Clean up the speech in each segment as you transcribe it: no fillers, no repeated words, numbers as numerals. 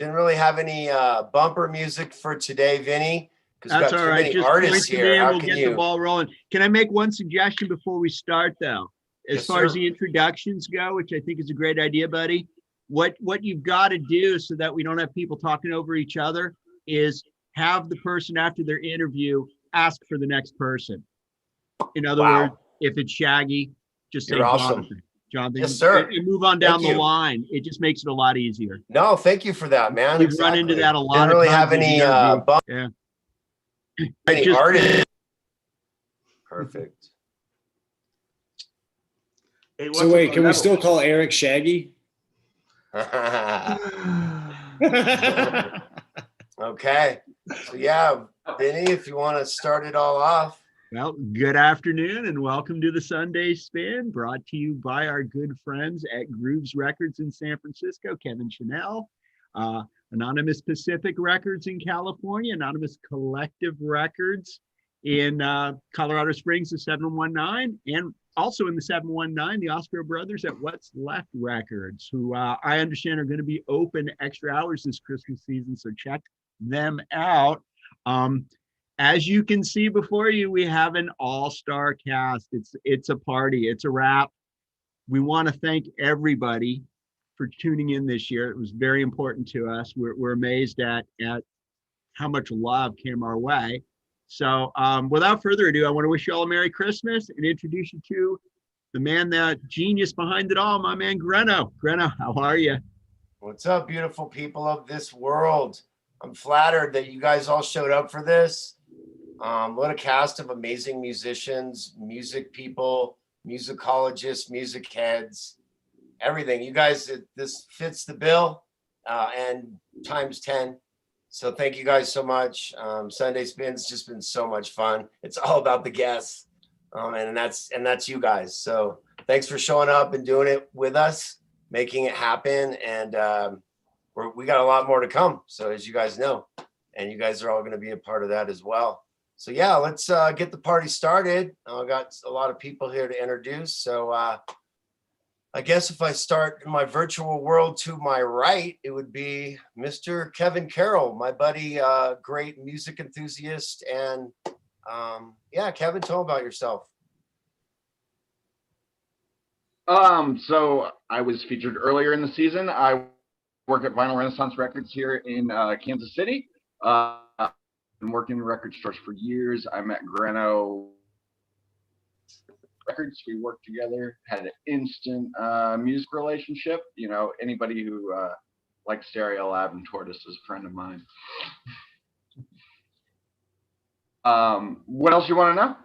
Didn't really have any bumper music for today, Vinny, because we've That's got all too right. many Just artists point to me here. and How we'll can get the you? ball rolling. Can I make one suggestion before we start, though? As Yes, far as sir. the introductions go, which I think is a great idea, buddy. What you've got to do so that we don't have people talking over each other is have the person after their interview ask for the next person. In other Wow. words, if it's Shaggy, just say You're awesome. Jonathan. Jonathan, Yes, sir. and move on down Thank the you. line. It just makes it a lot easier. No, thank you for that, man. We've run into that a lot Didn't of really times have in any the interview. bump, Yeah. any Just- artists. Perfect. Hey, what's So up, wait, can we Rebel? still call Eric Shaggy? Okay. So yeah, Vinny, if you want to start it all off. Well, good afternoon and welcome to the Sunday Spin, brought to you by our good friends at Grooves Records in San Francisco, Kevin Chanel, Anonymous Pacific Records in California, Anonymous Collective Records in Colorado Springs, the 719, and also in the 719, the Oscar Brothers at What's Left Records, who I understand are going to be open extra hours this Christmas season, so check them out. As you can see before you, we have an all-star cast. It's a party. It's a wrap. We want to thank everybody for tuning in this year. It was very important to us. We're amazed at how much love came our way. So without further ado, I want to wish you all a Merry Christmas and introduce you to the man, that genius behind it all, my man Greno. Greno, how are you? What's up, beautiful people of this world? I'm flattered that you guys all showed up for this. What a cast of amazing musicians, music people, musicologists, music heads, everything. You guys, this fits the bill and times 10. So thank you guys so much. Sunday Spin's just been so much fun. It's all about the guests, and that's you guys. So thanks for showing up and doing it with us, making it happen. And we got a lot more to come. So as you guys know, and you guys are all going to be a part of that as well. So yeah, let's get the party started. I've got a lot of people here to introduce. So I guess if I start in my virtual world to my right, it would be Mr. Kevin Carroll, my buddy, great music enthusiast. And yeah, Kevin, tell about yourself. So I was featured earlier in the season. I work at Vinyl Renaissance Records here in Kansas City. Been working in record stores for years. I met Greno Records. We worked together, had an instant music relationship. You know, anybody who likes Stereo Lab and Tortoise is a friend of mine. What else you want to know?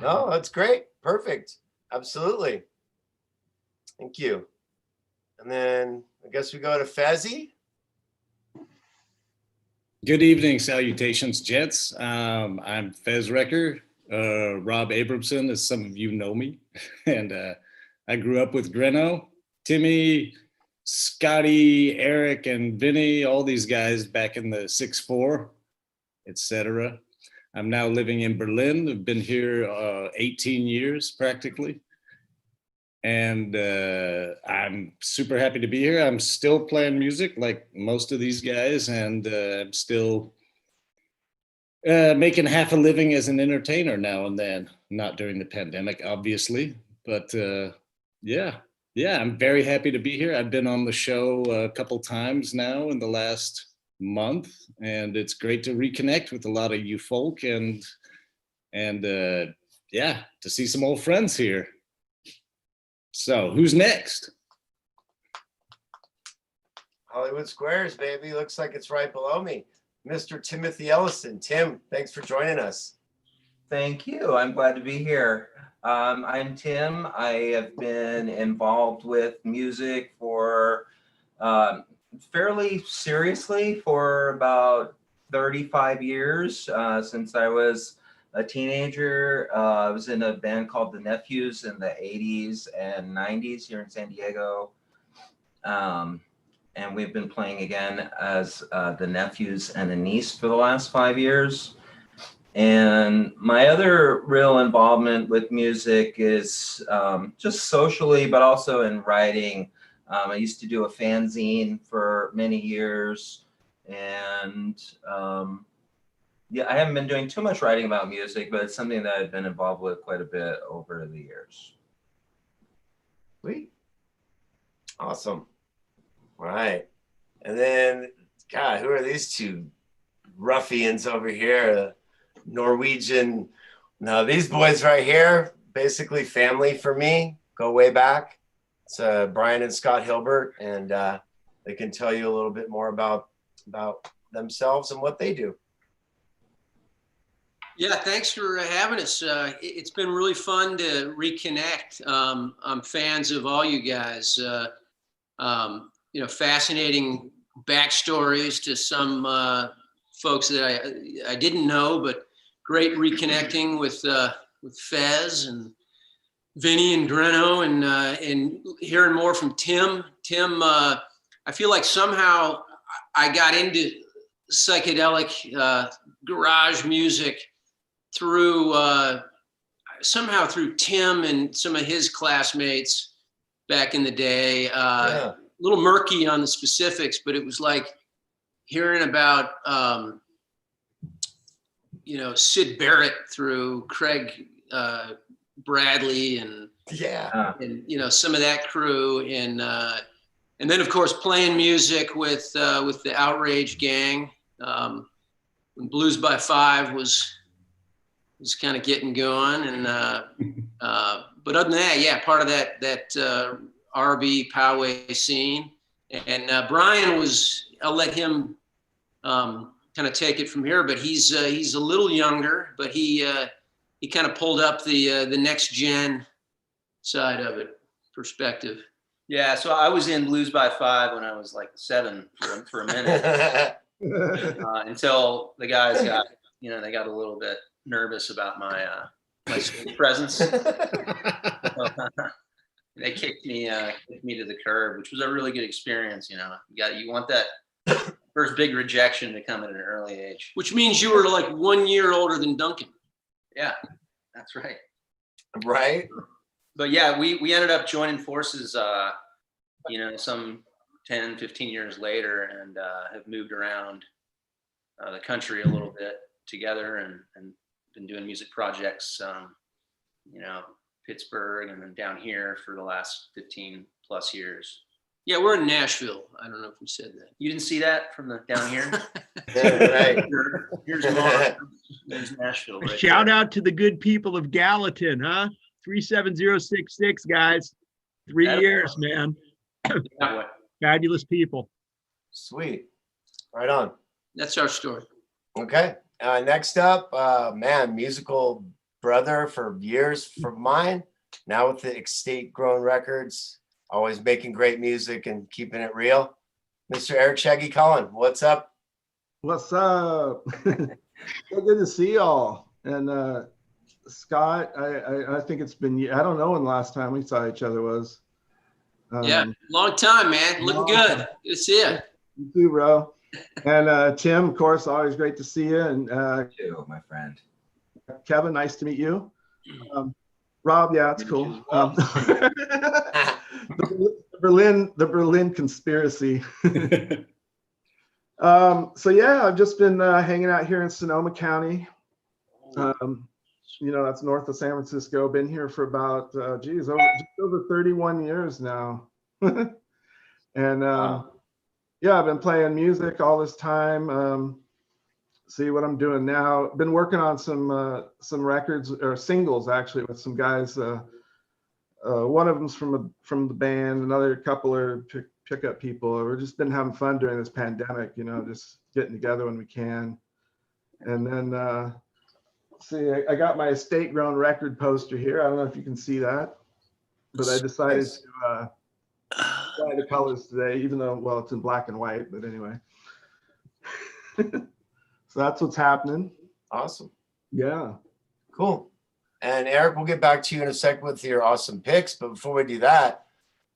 No, that's great. Perfect. Absolutely. Thank you. And then I guess we go to Fezzy. Good evening, salutations, gents. I'm Fez Recker, Rob Abramson, as some of you know me. And I grew up with Greno, Timmy, Scotty, Eric, and Vinny, all these guys back in the 6'4", etc. I'm now living in Berlin. I've been here 18 years practically. And I'm super happy to be here. I'm still playing music like most of these guys, and I'm still making half a living as an entertainer now and then. Not during the pandemic, obviously, but yeah, I'm very happy to be here. I've been on the show a couple times now in the last month, and it's great to reconnect with a lot of you folk and yeah, to see some old friends here. So who's next? Hollywood Squares, baby. Looks like it's right below me. Mr. Timothy Ellison. Tim, thanks for joining us. Thank you. I'm glad to be here. I'm Tim. I have been involved with music for fairly seriously for about 35 years, since I was a teenager. I was in a band called The Nephews in the 80s and 90s here in San Diego. And we've been playing again as The Nephews and a Niece for the last 5 years. And my other real involvement with music is just socially, but also in writing. I used to do a fanzine for many years And yeah, I haven't been doing too much writing about music, but it's something that I've been involved with quite a bit over the years. Sweet. Awesome. All right. And then, God, who are these two ruffians over here? Norwegian. No, these boys right here, basically family for me. Go way back. It's Brian and Scott Hilbert, and they can tell you a little bit more about themselves and what they do. Yeah, thanks for having us. It's been really fun to reconnect. I'm fans of all you guys. Fascinating backstories to some folks that I didn't know, but great reconnecting with Fez and Vinny and Greno, and hearing more from Tim. Tim, I feel like somehow I got into psychedelic garage music through Tim and some of his classmates back in the day. A little murky on the specifics, but it was like hearing about Sid Barrett through Craig Bradley and some of that crew, and then of course playing music with the Outrage gang when Blues by Five was kind of getting going, and but other than that, yeah, part of that RB Poway scene. And Brian was, I'll let him kind of take it from here, but he's a little younger, but he kind of pulled up the next gen side of it perspective. Yeah, so I was in Blues by Five when I was like 7 for a minute until the guys got they got a little bit nervous about my stage presence. They kicked me to the curb, which was a really good experience. You want that first big rejection to come at an early age. Which means you were like 1 year older than Duncan. Yeah, that's right. Right. But yeah, we ended up joining forces, some 10, 15 years later, and have moved around the country a little bit together, and been doing music projects, Pittsburgh and then down here for the last 15 plus years. Yeah, we're in Nashville. I don't know if we said that. You didn't see that from the down here? Right. Here's Mark. There's Nashville. Right Shout there. out to the good people of Gallatin, huh? 37066, guys. 3 years, man. Fabulous people. Sweet. Right on. That's our story. Okay. Next up, musical brother for years from mine, now with the Estate Grown Records, always making great music and keeping it real. Mr. Eric Shaggy Cullen, what's up? What's up? Good to see y'all. And Scott, I think it's been, I don't know when the last time we saw each other was. Yeah, long time, man. Looking good. Good to see you. You too, bro. And Tim, of course, always great to see you. And You, my friend. Kevin, nice to meet you. Rob, yeah, it's cool. The Berlin conspiracy. So yeah, I've just been hanging out here in Sonoma County. That's north of San Francisco. Been here for about just over 31 years now. And yeah, I've been playing music all this time. See what I'm doing now. Been working on some records or singles actually with some guys. One of them's from the band. Another couple are pickup people. We've just been having fun during this pandemic. Just getting together when we can. And then see, I got my Estate Grown record poster here. I don't know if you can see that, but I decided to try the colors today, even though, well, it's in black and white. But anyway. So that's what's happening. Awesome. Yeah. Cool. And Eric, we'll get back to you in a second with your awesome picks. But before we do that,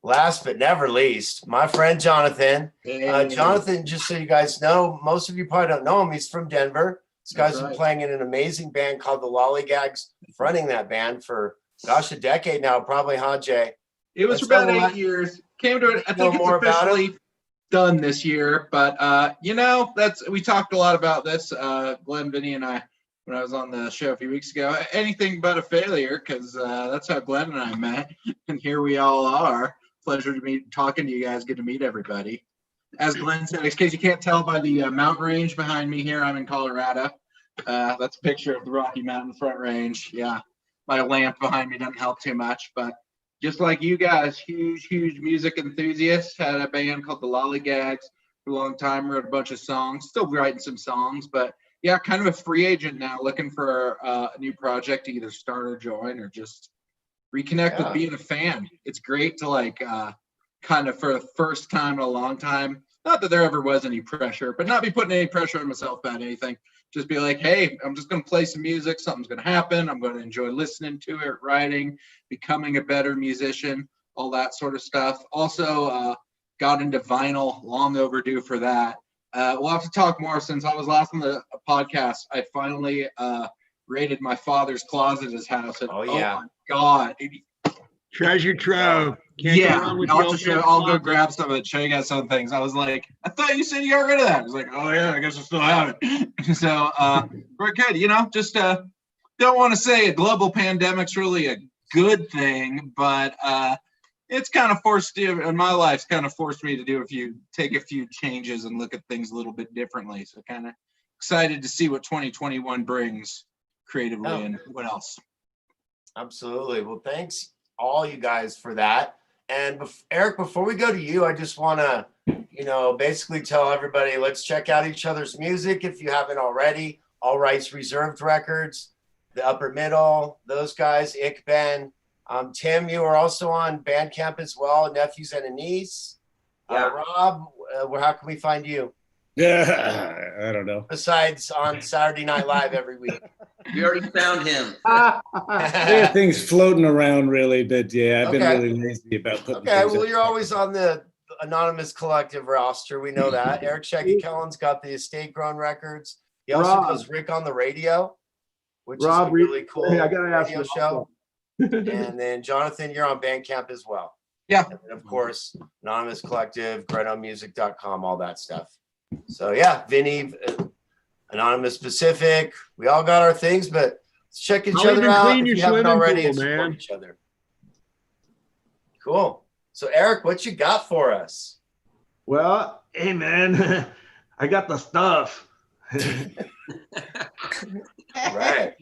last but never least, my friend Jonathan. Jonathan, just so you guys know, most of you probably don't know him. He's from Denver. This guy's been playing in an amazing band called the Lollygags, fronting that band for, gosh, a decade now, probably, huh, Jay? It was for about 8 years. Came to it. I think it's officially done this year. But you know, we talked a lot about this, Glenn, Vinny, and I, when I was on the show a few weeks ago. Anything but a failure, because that's how Glenn and I met, and here we all are. Pleasure to be talking to you guys. Good to meet everybody. As Glenn said, in case you can't tell by the mountain range behind me here, I'm in Colorado. That's a picture of the Rocky Mountain Front Range. Yeah, my lamp behind me doesn't help too much, but just like you guys, huge music enthusiasts. Had a band called the Lollygags for a long time. Wrote a bunch of songs. Still writing some songs, but yeah, kind of a free agent now, looking for a new project to either start or join, or just reconnect with being a fan. It's great to like kind of for the first time in a long time, not that there ever was any pressure, but not be putting any pressure on myself about anything. Just be like, hey, I'm just going to play some music. Something's going to happen. I'm going to enjoy listening to it, writing, becoming a better musician, all that sort of stuff. Also got into vinyl, long overdue for that. We'll have to talk more. Since I was last on the podcast, I finally raided my father's closet at his house. And, oh my God. Treasure trove. I'll go grab some of it, show you guys some things. I was like, I thought you said you got rid of that. I was like, oh yeah, I guess I still have it. So we're good, you know, just don't want to say a global pandemic's really a good thing, but it's kind of forced you, in my life's kind of forced me to take a few changes and look at things a little bit differently. So kind of excited to see what 2021 brings creatively and what else. Absolutely. Well, thanks all you guys for that. And Eric, before we go to you, I just want to, basically tell everybody, let's check out each other's music if you haven't already. All Rights Reserved Records, The Upper Middle, those guys, Ick Ben. Tim, you are also on Bandcamp as well, Nephews and a Niece. Rob, how can we find you? Yeah, I don't know. Besides on Saturday Night Live every week. We already found him. Yeah, things floating around really, but yeah, I've been really lazy about putting things well, up. you're always on the Anonymous Collective roster. We know that. Eric Shaggy Kellen's got the Estate Grown Records. He also does Rick on the Radio, which is a really cool radio show. And then Jonathan, you're on Bandcamp as well. Yeah. And then, of course, Anonymous Collective, GrenoMusic.com, all that stuff. So yeah, Vinny, Anonymous Pacific, we all got our things, but let's check each other out if you haven't already and support each other. Cool. So Eric, what you got for us? Well, hey man, I got the stuff. Right.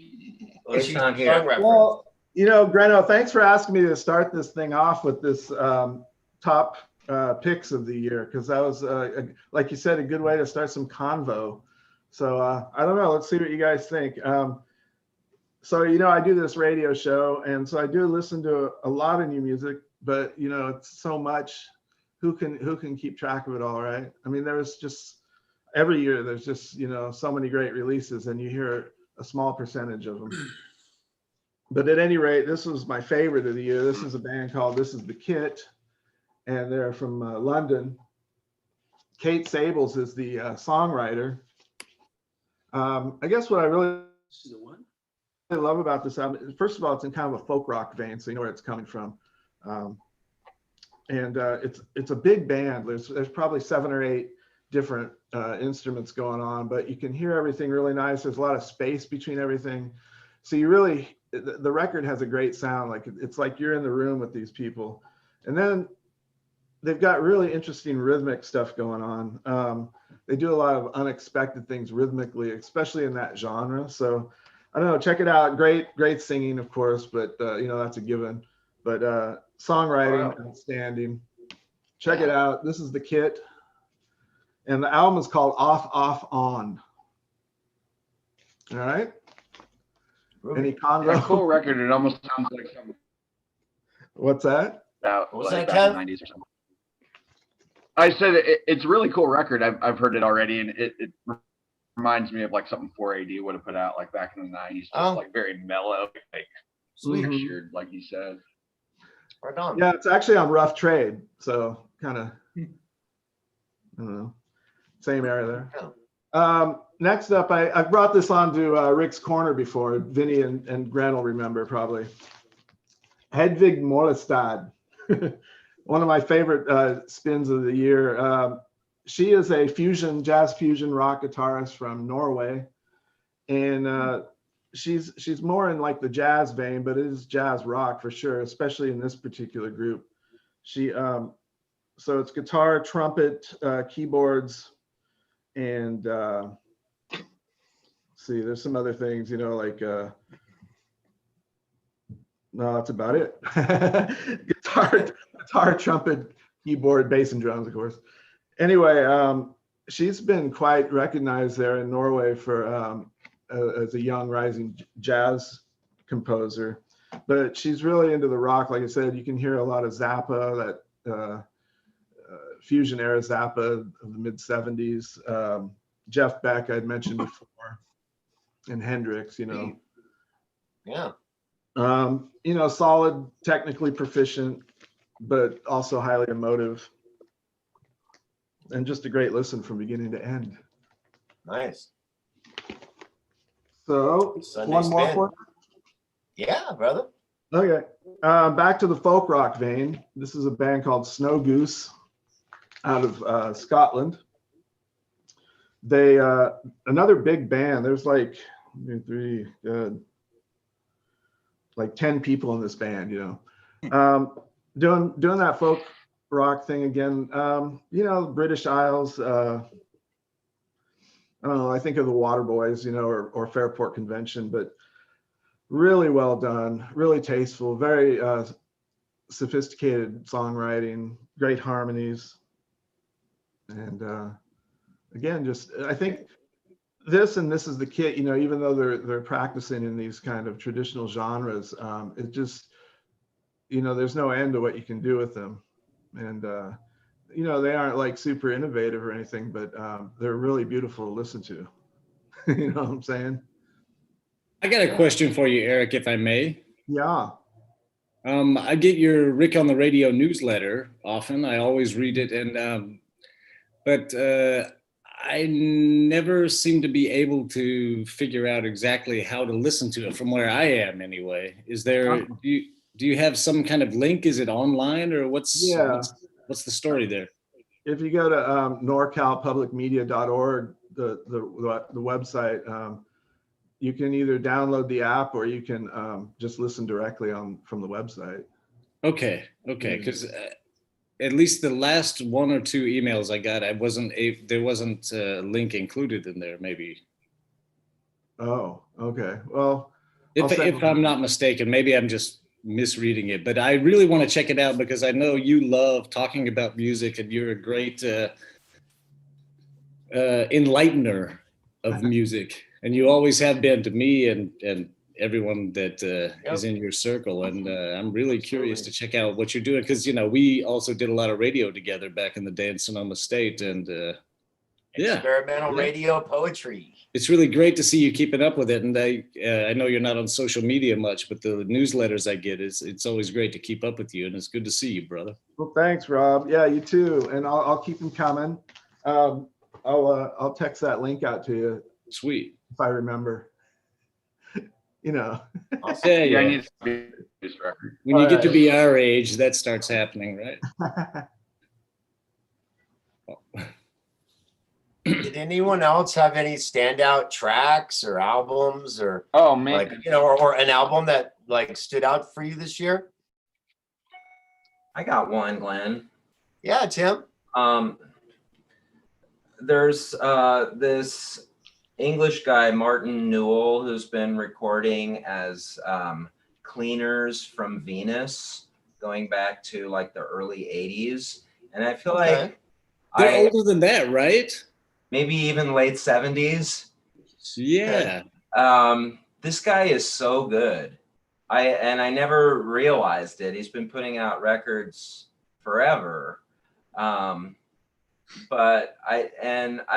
It's not here. Well, Greno, thanks for asking me to start this thing off with this top picks of the year, because that was, like you said, a good way to start some convo. So I don't know. Let's see what you guys think. So, I do this radio show, and so I do listen to a lot of new music, but, it's so much. Who can keep track of it all, right? I mean, there's just every year there's just, so many great releases, and you hear a small percentage of them. But at any rate, this was my favorite of the year. This is a band called This Is the Kit, and they're from London. Kate Sables is the songwriter. I guess what I really love about this album, first of all, it's in kind of a folk rock vein, so you know where it's coming from. And it's a big band. There's probably 7 or 8 different instruments going on, but you can hear everything really nice. There's a lot of space between everything. So the record has a great sound. Like it's like you're in the room with these people. And then they've got really interesting rhythmic stuff going on. They do a lot of unexpected things rhythmically, especially in that genre. So I don't know, check it out. Great singing, of course, but that's a given. But songwriting, outstanding. Check it out. This is the Kit. And the album is called Off, Off, On. All right. Any convo? A cool record. It almost sounds like something. What's that? About like back in the 90s or something. I said it's a really cool record. I've heard it already, and it reminds me of like something 4AD would have put out like back in the 90s. Just like very mellow, like textured, like you said. Right on. Yeah, it's actually on Rough Trade, so kind of I don't know, same area there. Yeah. Next up, I brought this on to Rick's Corner before. Vinny and Gren will remember probably. Hedvig Mollestad, one of my favorite spins of the year. she is a jazz fusion rock guitarist from Norway, and she's more in like the jazz vein, but it is jazz rock for sure, especially in this particular group. She so it's guitar, trumpet, keyboards, and see, there's some other things, you know, like no, that's about it. guitar, trumpet, keyboard, bass, and drums, of course. Anyway, she's been quite recognized there in Norway for as a young rising jazz composer. But she's really into the rock. Like I said, you can hear a lot of Zappa, that fusion era Zappa of the mid 70s. Jeff Beck, I'd mentioned before, and Hendrix, you know. Yeah. You know, solid, technically proficient, but also highly emotive. And just a great listen from beginning to end. Nice. So, Sunday one more spin. for Yeah, brother. Okay. Back to the folk rock vein. This is a band called Snow Goose out of Scotland. They, another big band. There's like like 10 people in this band, you know. Doing that folk rock thing again. You know, British Isles, I don't know, I think of the Waterboys, you know, or Fairport Convention, but really well done, really tasteful, very sophisticated songwriting, great harmonies. And again, just, I think this is the kit, you know, even though they're practicing in these kind of traditional genres, it just, you know, there's no end to what you can do with them. And, you know, they aren't like super innovative or anything, but they're really beautiful to listen to. You know what I'm saying? I got a question for you, Eric, if I may. Yeah. I get your Rick on the Radio newsletter often. I always read it, and but I never seem to be able to figure out exactly how to listen to it from where I am anyway. Is there, do you have some kind of link? Is it online, or what's the story there? If you go to norcalpublicmedia.org, the website, you can either download the app or you can just listen directly from the website. Okay, because at least the last one or two emails I got, there wasn't a link included in there, maybe. Oh, okay. Well, if I'm not mistaken, maybe I'm just misreading it, but I really want to check it out because I know you love talking about music and you're a great enlightener of music, and you always have been to me and everyone that is in your circle. And I'm really curious to check out what you're doing, because, you know, we also did a lot of radio together back in the day in Sonoma State, and experimental radio poetry. It's really great to see you keeping up with it. And I know you're not on social media much, but the newsletters I get, it's always great to keep up with you, and it's good to see you, brother. Well, thanks, Rob. Yeah, you too. And I'll keep them coming. I'll text that link out to you. Sweet. If I remember. You know. Yeah. I need to be this record. When you get to be our age, that starts happening, right? Did anyone else have any standout tracks or albums, or man, like, you know, or an album that like stood out for you this year? I got one, Glenn. Yeah, Tim. There's this English guy, Martin Newell, who's been recording as Cleaners from Venus, going back to like the early 80s. And I feel like they're older than that, right? Maybe even late 70s. Yeah. This guy is so good. I never realized it. He's been putting out records forever. But I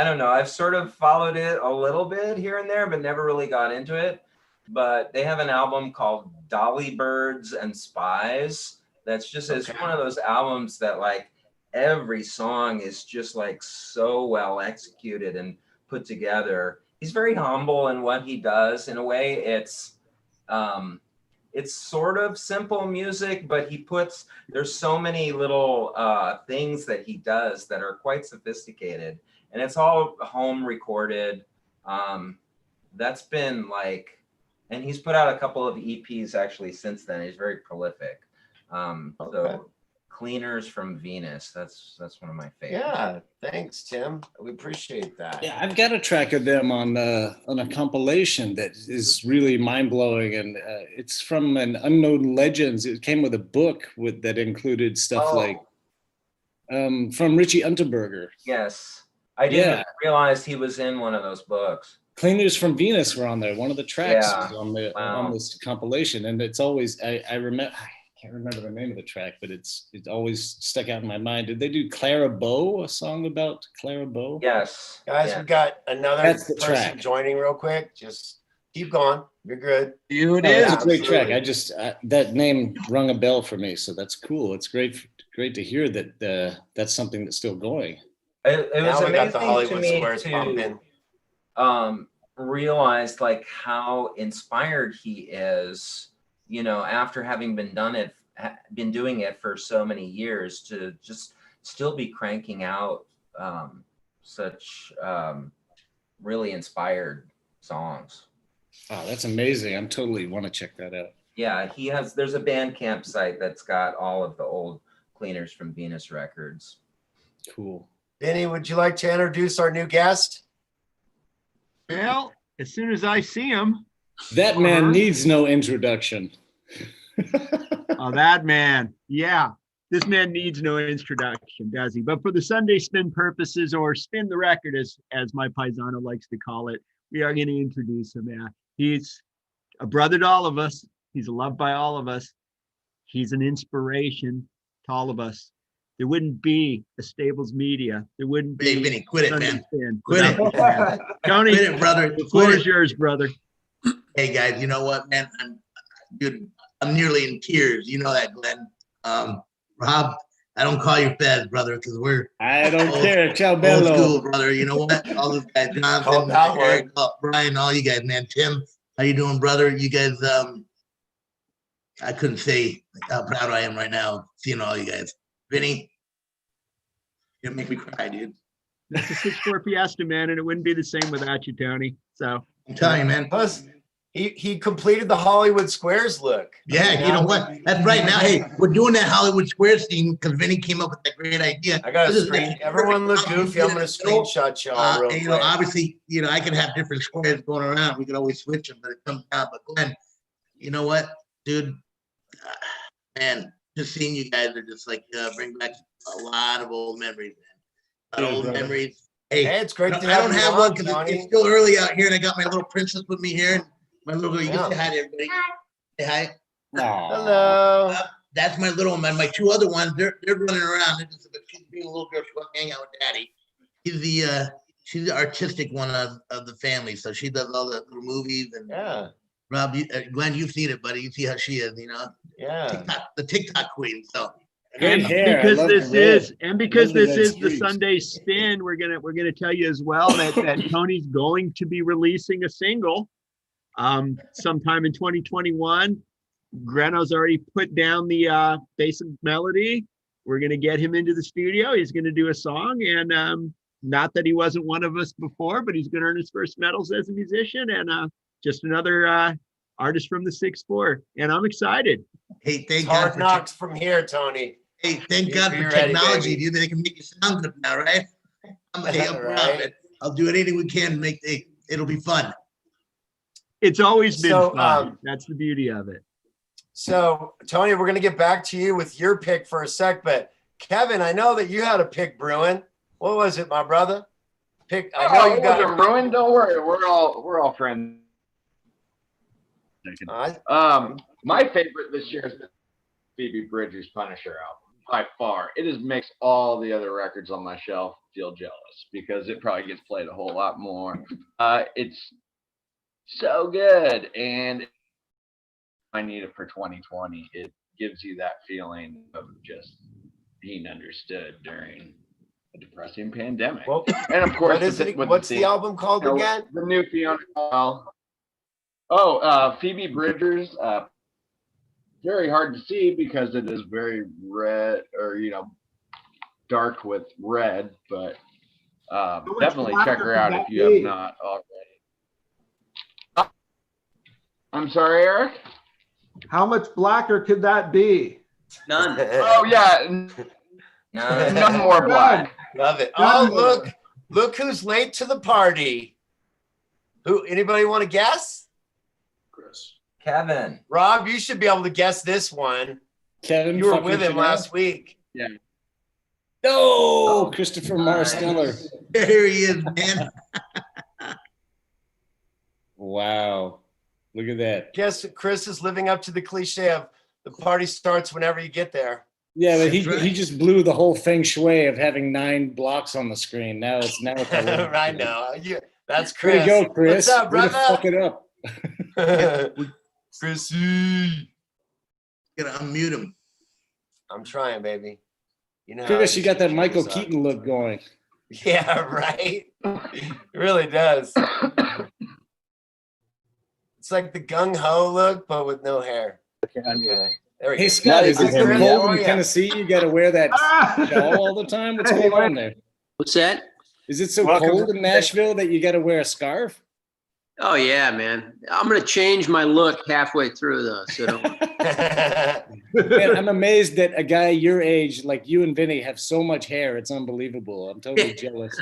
don't know, I've sort of followed it a little bit here and there, but never really got into it. But they have an album called Dolly Birds and Spies. That's just, it's one of those albums that like every song is just like so well executed and put together. He's very humble in what he does. In a way, it's it's sort of simple music, but there's so many little things that he does that are quite sophisticated, and it's all home recorded. That's been like, and he's put out a couple of EPs actually since then. He's very prolific. So Cleaners from Venus, that's one of my favorites. Yeah, thanks, Tim. We appreciate that. Yeah, I've got a track of them on a compilation that is really mind blowing, and it's from an Unknown Legends. It came with a book that included stuff like from Richie Unterberger. Yes, I didn't realize he was in one of those books. Cleaners from Venus were on there. One of the tracks was on this compilation, and it's always I can't remember the name of the track, but it's always stuck out in my mind. Did they do Clara Bow, a song about Clara Bow? Yes. Guys, we got another person joining real quick. Just keep going. You're good. It is. It's a great track. That name rung a bell for me, so that's cool. It's great to hear that that's something that's still going. It was amazing to me to realize like how inspired he is, you know, after having been doing it for so many years, to just still be cranking out such really inspired songs. Oh, that's amazing. I'm totally want to check that out. Yeah, there's a Bandcamp site that's got all of the old Cleaners from Venus records. Cool. Denny, would you like to introduce our new guest? Well, as soon as I see him. That man needs no introduction. Oh, that man. Yeah. This man needs no introduction, does he? But for the Sunday spin purposes, or spin the record, as my paisano likes to call it, we are going to introduce him. Yeah. He's a brother to all of us. He's loved by all of us. He's an inspiration to all of us. There wouldn't be a Stables Media. There wouldn't be. Hey, Vinny, quit it, man. Quit it. Tony, quit it, brother. The floor is yours, brother. Hey, guys, you know what, man? I'm nearly in tears. You know that, Glenn. Rob, I don't call you Fez, brother, because I don't care. Ciao, bello. Old school, brother. You know what? All those guys, Jonathan, Eric, Brian, all you guys, man. Tim, how you doing, brother? You guys, I couldn't say how proud I am right now seeing all you guys. Vinny, you make me cry, dude. That's a 6-4 Fiesta, man, and it wouldn't be the same without you, Tony. So I'm telling you, man. Plus, he completed the Hollywood Squares look. Yeah, you know what? That's right. Now, hey, we're doing that Hollywood Squares thing because Vinny came up with that great idea. I got a screen. Everyone look goofy. I'm going to screenshot y'all real quick. You know, obviously, you know, I can have different squares going around. We can always switch them, but it comes down. But Glenn, you know what, dude? Man, just seeing you guys are just like bring back a lot of old memories, man. A lot of old memories. Hey, it's great. I don't have one because it's still early out here, and I got my little princess with me here. And my little girl, you can say hi to everybody. Say hi. Hello. That's my little one. My two other ones, they're running around. They're just she's being a little girl. She wants to hang out with daddy. She's the artistic one of the family, so she does all the little movies and Rob, Glenn, you've seen it, buddy. You see how she is, you know. Yeah. The TikTok queen. So. And because this is the Sunday spin, we're gonna tell you as well that Tony's going to be releasing a single sometime in 2021. Greno's already put down the basic melody. We're gonna get him into the studio. He's gonna do a song, and not that he wasn't one of us before, but he's gonna earn his first medals as a musician, and just another artist from the 6-4, and I'm excited. Hey, thank God Hard knocks from here, Tony. Hey, thank God for technology, dude. They can make you sound good now, right? I'm right. I'll do anything we can to make it'll be fun. It's always been fun. That's the beauty of it. So, Tony, we're gonna get back to you with your pick for a sec, but Kevin, I know that you had a pick brewing. What was it, my brother? I know you got it brewing. Don't worry, we're all friends. My favorite this year is the Phoebe Bridgers' Punisher album, by far. It just makes all the other records on my shelf feel jealous because it probably gets played a whole lot more. It's so good, and I need it for 2020. It gives you that feeling of just being understood during a depressing pandemic. Well, and of course, what's the album called again? The new Fiona Call. Phoebe Bridgers, very hard to see because it is very red, or dark with red, but definitely check her out if you have not already. I'm sorry, Eric? How much blacker could that be? None. Oh, yeah. None more black. Love it. Oh, look who's late to the party. Anybody want to guess? Chris. Kevin. Rob, you should be able to guess this one. Kevin, You were with him last week. Yeah. No, Christopher Marsteller. There he is, man. Wow. Look at that. Guess Chris is living up to the cliche of the party starts whenever you get there. Yeah, but That's right. he just blew the whole feng shui of having 9 blocks on the screen. Now it's I know. That's Way Chris. to go, Chris. What's up, Way to brother? fuck it up. Chrissy. Gotta unmute him. I'm trying, baby. You know. Chris, you got that Michael Keaton. Keaton look going. Yeah, right. It really does. It's like the gung ho look, but with no hair. Okay. There we go. Hey, Scott, is it so Chris. cold Oh, in yeah. Tennessee? You got to wear that shawl all the time? What's going on there? What's that? Is it so Welcome cold to- in Nashville that you got to wear a scarf? Oh yeah, man. I'm gonna change my look halfway through though. So don't. Man, I'm amazed that a guy your age, like you and Vinny, have so much hair. It's unbelievable. I'm totally jealous.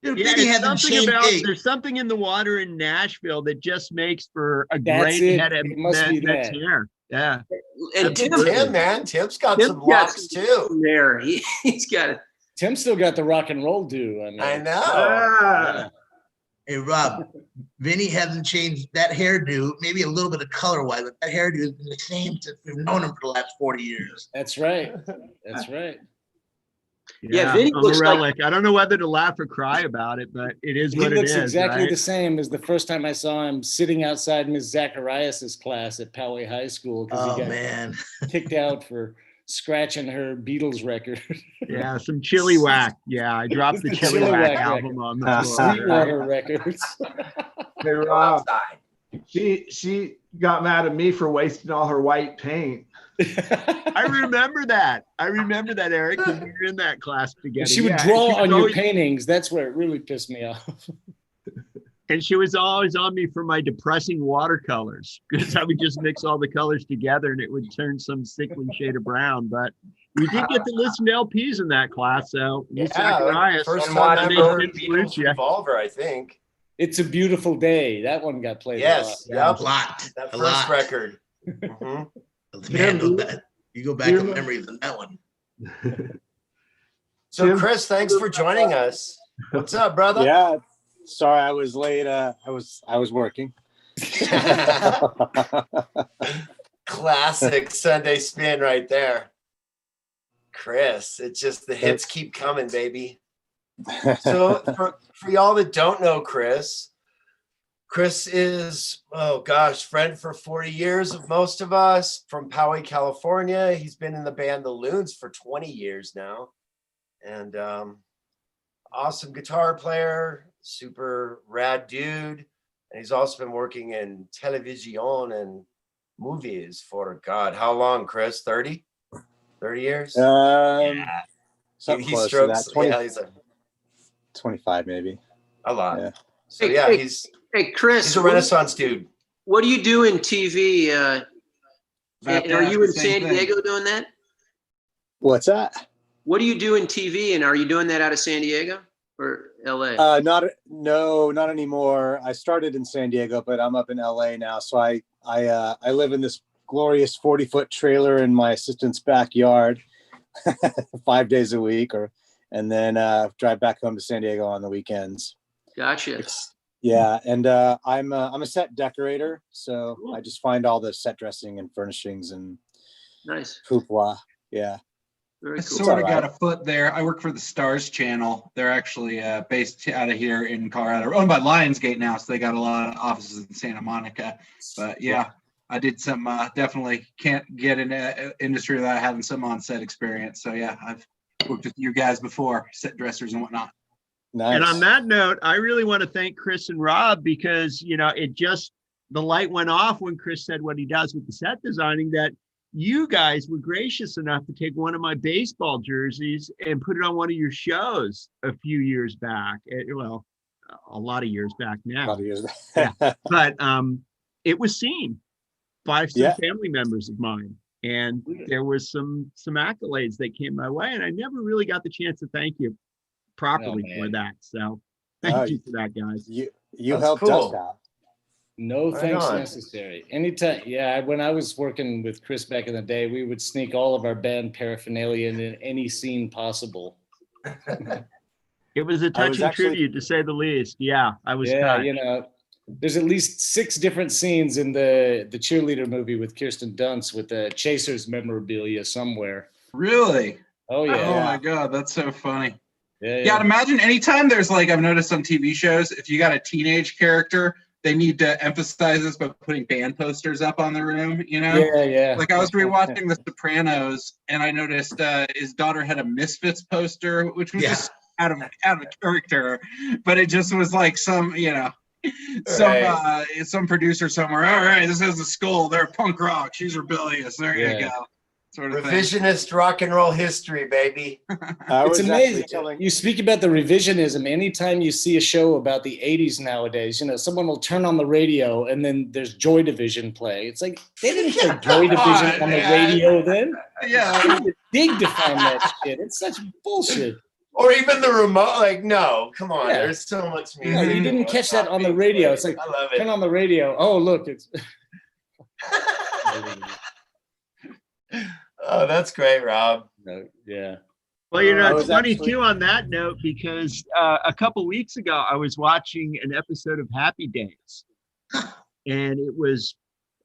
Dude, Yeah, Vinny it's hasn't something shaved about, big. there's something in the water in Nashville that just makes for a That's great it. head of It must be men's that. hair. Yeah. And Tim, man. Tim's got some locks too. There, he's got it. Tim still got the rock and roll do. I know. Ah. Hey, Rob, Vinny hasn't changed that hairdo, maybe a little bit of color wise, but that hairdo has been the same since we've known him for the last 40 years. That's right. That's right. Yeah, Vinny I'm looks a like- relic. I don't know whether to laugh or cry about it, but it is He what it looks is. exactly right? the same as the first time I saw him sitting outside Ms. Zacharias's class at Poway High School because Oh, he got man. kicked out for scratching her Beatles record. Yeah, some chili whack. Yeah, I dropped the chili Chili whack Whack album on the floor. Sweetwater Records. Hey, Go Rob, outside. she got mad at me for wasting all her white paint. I remember that. Eric, when we were in that class together. She would Yeah, draw and she on was your always- paintings. That's where it really pissed me off. And she was always on me for my depressing watercolors because I would just mix all the colors together and it would turn some sickly shade of brown. But we did get to listen to LPs in that class. So Miss Zacharias, First And time watch I her ever heard Beatles Revolver, I think. It's a Beautiful Day. That one got played Yes, a lot. yep. A lot. That A first lot. record. Mhm. Man, you go back to memories on that one. So, Tim? Chris, thanks for joining us. What's up, brother? Yeah, sorry I was late. I was working. Classic Sunday spin right there. Chris, it's just the hits keep coming, baby. So for y'all that don't know Chris is, oh gosh, friend for 40 years of most of us from Poway, California. He's been in the band The Loons for 20 years now. And awesome guitar player, super rad dude. And he's also been working in television and movies for, God, how long, Chris? 30? 30 years? Something He close strokes, to that. 20, yeah, he's 25 maybe. a lot. Yeah. So yeah, Hey, he's Chris, a Renaissance dude. what do you do in TV? About And are that, you in same San thing. Diego doing that? What's that? What do you do in TV, and are you doing that out of San Diego or LA? Not anymore. I started in San Diego, but I'm up in LA now. So I live in this glorious 40-foot trailer in my assistant's backyard 5 days a week, and then drive back home to San Diego on the weekends. Gotcha. Yeah, and I'm a set decorator, so Cool. I just find all the set dressing and furnishings and Nice. hoopla. Yeah. Very I cool. sort of all right. got a foot there. I work for the Stars Channel. They're actually based out of here in Colorado, owned by Lionsgate now, so they got a lot of offices in Santa Monica. But yeah, I did some. Definitely can't get in an industry without having some on-set experience. So yeah, I've worked with you guys before, set dressers and whatnot. Nice. And on that note, I really want to thank Chris and Rob because, it just the light went off when Chris said what he does with the set designing, that you guys were gracious enough to take one of my baseball jerseys and put it on one of your shows a few years back. Well, a lot of years back now. A lot of years. Yeah. But it was seen by some family members of mine. And there was some accolades that came my way. And I never really got the chance to thank you properly for that. So thank you for that, guys. You That's helped cool. us out. No Right thanks on. necessary. Anytime, yeah. When I was working with Chris back in the day, we would sneak all of our band paraphernalia in any scene possible. It was a touching tribute, to say the least. Yeah, I was. Yeah, touched. you know, there's at least 6 different scenes in the cheerleader movie with Kirsten Dunst with the Chasers memorabilia somewhere. Really? Oh yeah. Oh my God, that's so funny. Yeah, Yeah, imagine anytime there's like, I've noticed on TV shows, if you got a teenage character, they need to emphasize this by putting band posters up on the room, you know? Yeah. Like I was rewatching The Sopranos and I noticed his daughter had a Misfits poster, which was just out of character, but it just was like some, you know, some producer somewhere. All right, this has a skull. They're punk rock. She's rebellious. There you go. Sort of Revisionist rock and roll history, baby. It's amazing. You speak about the revisionism. Anytime you see a show about the 80s nowadays, you know, someone will turn on the radio and then there's Joy Division play. It's like, they didn't play Joy Division on the radio then. Yeah. Dig to find that shit. It's such bullshit. Or even the remote, like, no, come on. Yeah. There's so much music. No, you didn't catch that on the radio. It's like, I love it. turn on the radio. Oh, look, it's. Oh, that's great, Rob. Yeah. Well, you know, it's funny too on that note, because a couple weeks ago I was watching an episode of Happy Days, and it was,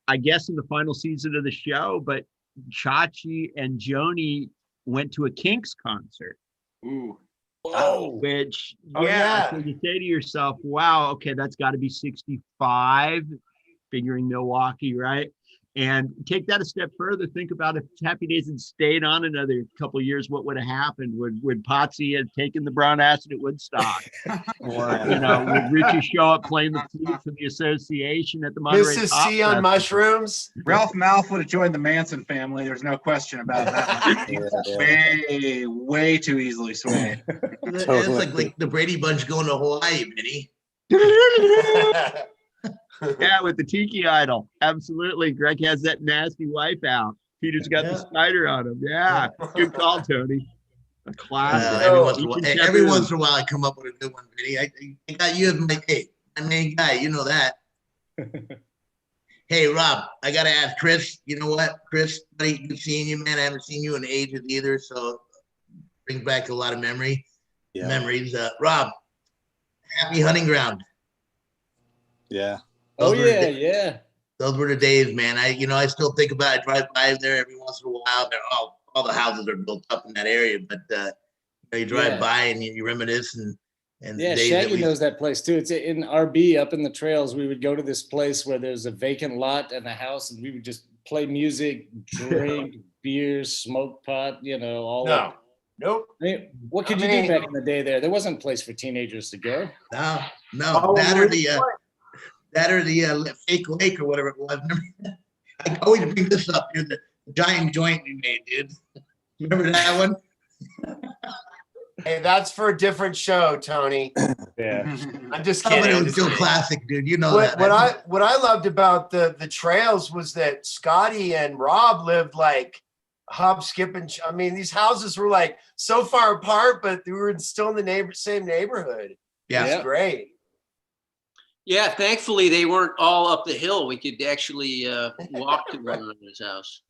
I guess, in the final season of the show, but Chachi and Joni went to a Kinks concert. Ooh. Oh, which, yeah. So you say to yourself, wow, okay, that's got to be 65, figuring Milwaukee, right? And take that a step further. Think about if Happy Days had stayed on another couple of years, what would have happened? Would Potsy have taken the brown acid at Woodstock? Or, you know, would Richie show up playing the flute for the association at the Monterey Mrs. Pop C on Festival? mushrooms. Ralph Malph would have joined the Manson family. There's no question about that. Way too easily swayed. It's like the Brady Bunch going to Hawaii, Vinny. Yeah, with the Tiki Idol. Absolutely. Greg has that nasty wipe out. Peter's got the spider on him. Yeah. Good call, Tony. A classic. Every once in a while, I come up with a good one, Vinny. I got you as my main guy. You know that. Hey, Rob, I got to ask Chris. You know what? Chris, buddy, good seeing you, man. I haven't seen you in ages either, so brings back a lot of memories. Rob, happy hunting ground. Yeah. Yeah. Those were the days, man. I still think about it. I drive by there every once in a while. They're all the houses are built up in that area, but you drive by and you reminisce and yeah, Shaggy knows that place too. It's in RB up in the trails. We would go to this place where there's a vacant lot and a house, and we would just play music, drink beer, smoke pot, you know, all that. Nope. I mean, what could you do back in the day there? There wasn't a place for teenagers to go. No. That or the fake lake or whatever it was. I always bring this up here, the giant joint we made, dude. Remember that one? Hey, that's for a different show, Tony. Yeah. I'm just But kidding. it was still classic, dude. You know that. What I loved about the trails was that Scotty and Rob lived like hop, skip, and I mean, these houses were like so far apart, but we were still in the same neighborhood. Yeah. It's great. Yeah, thankfully they weren't all up the hill. We could actually walk to one of his house.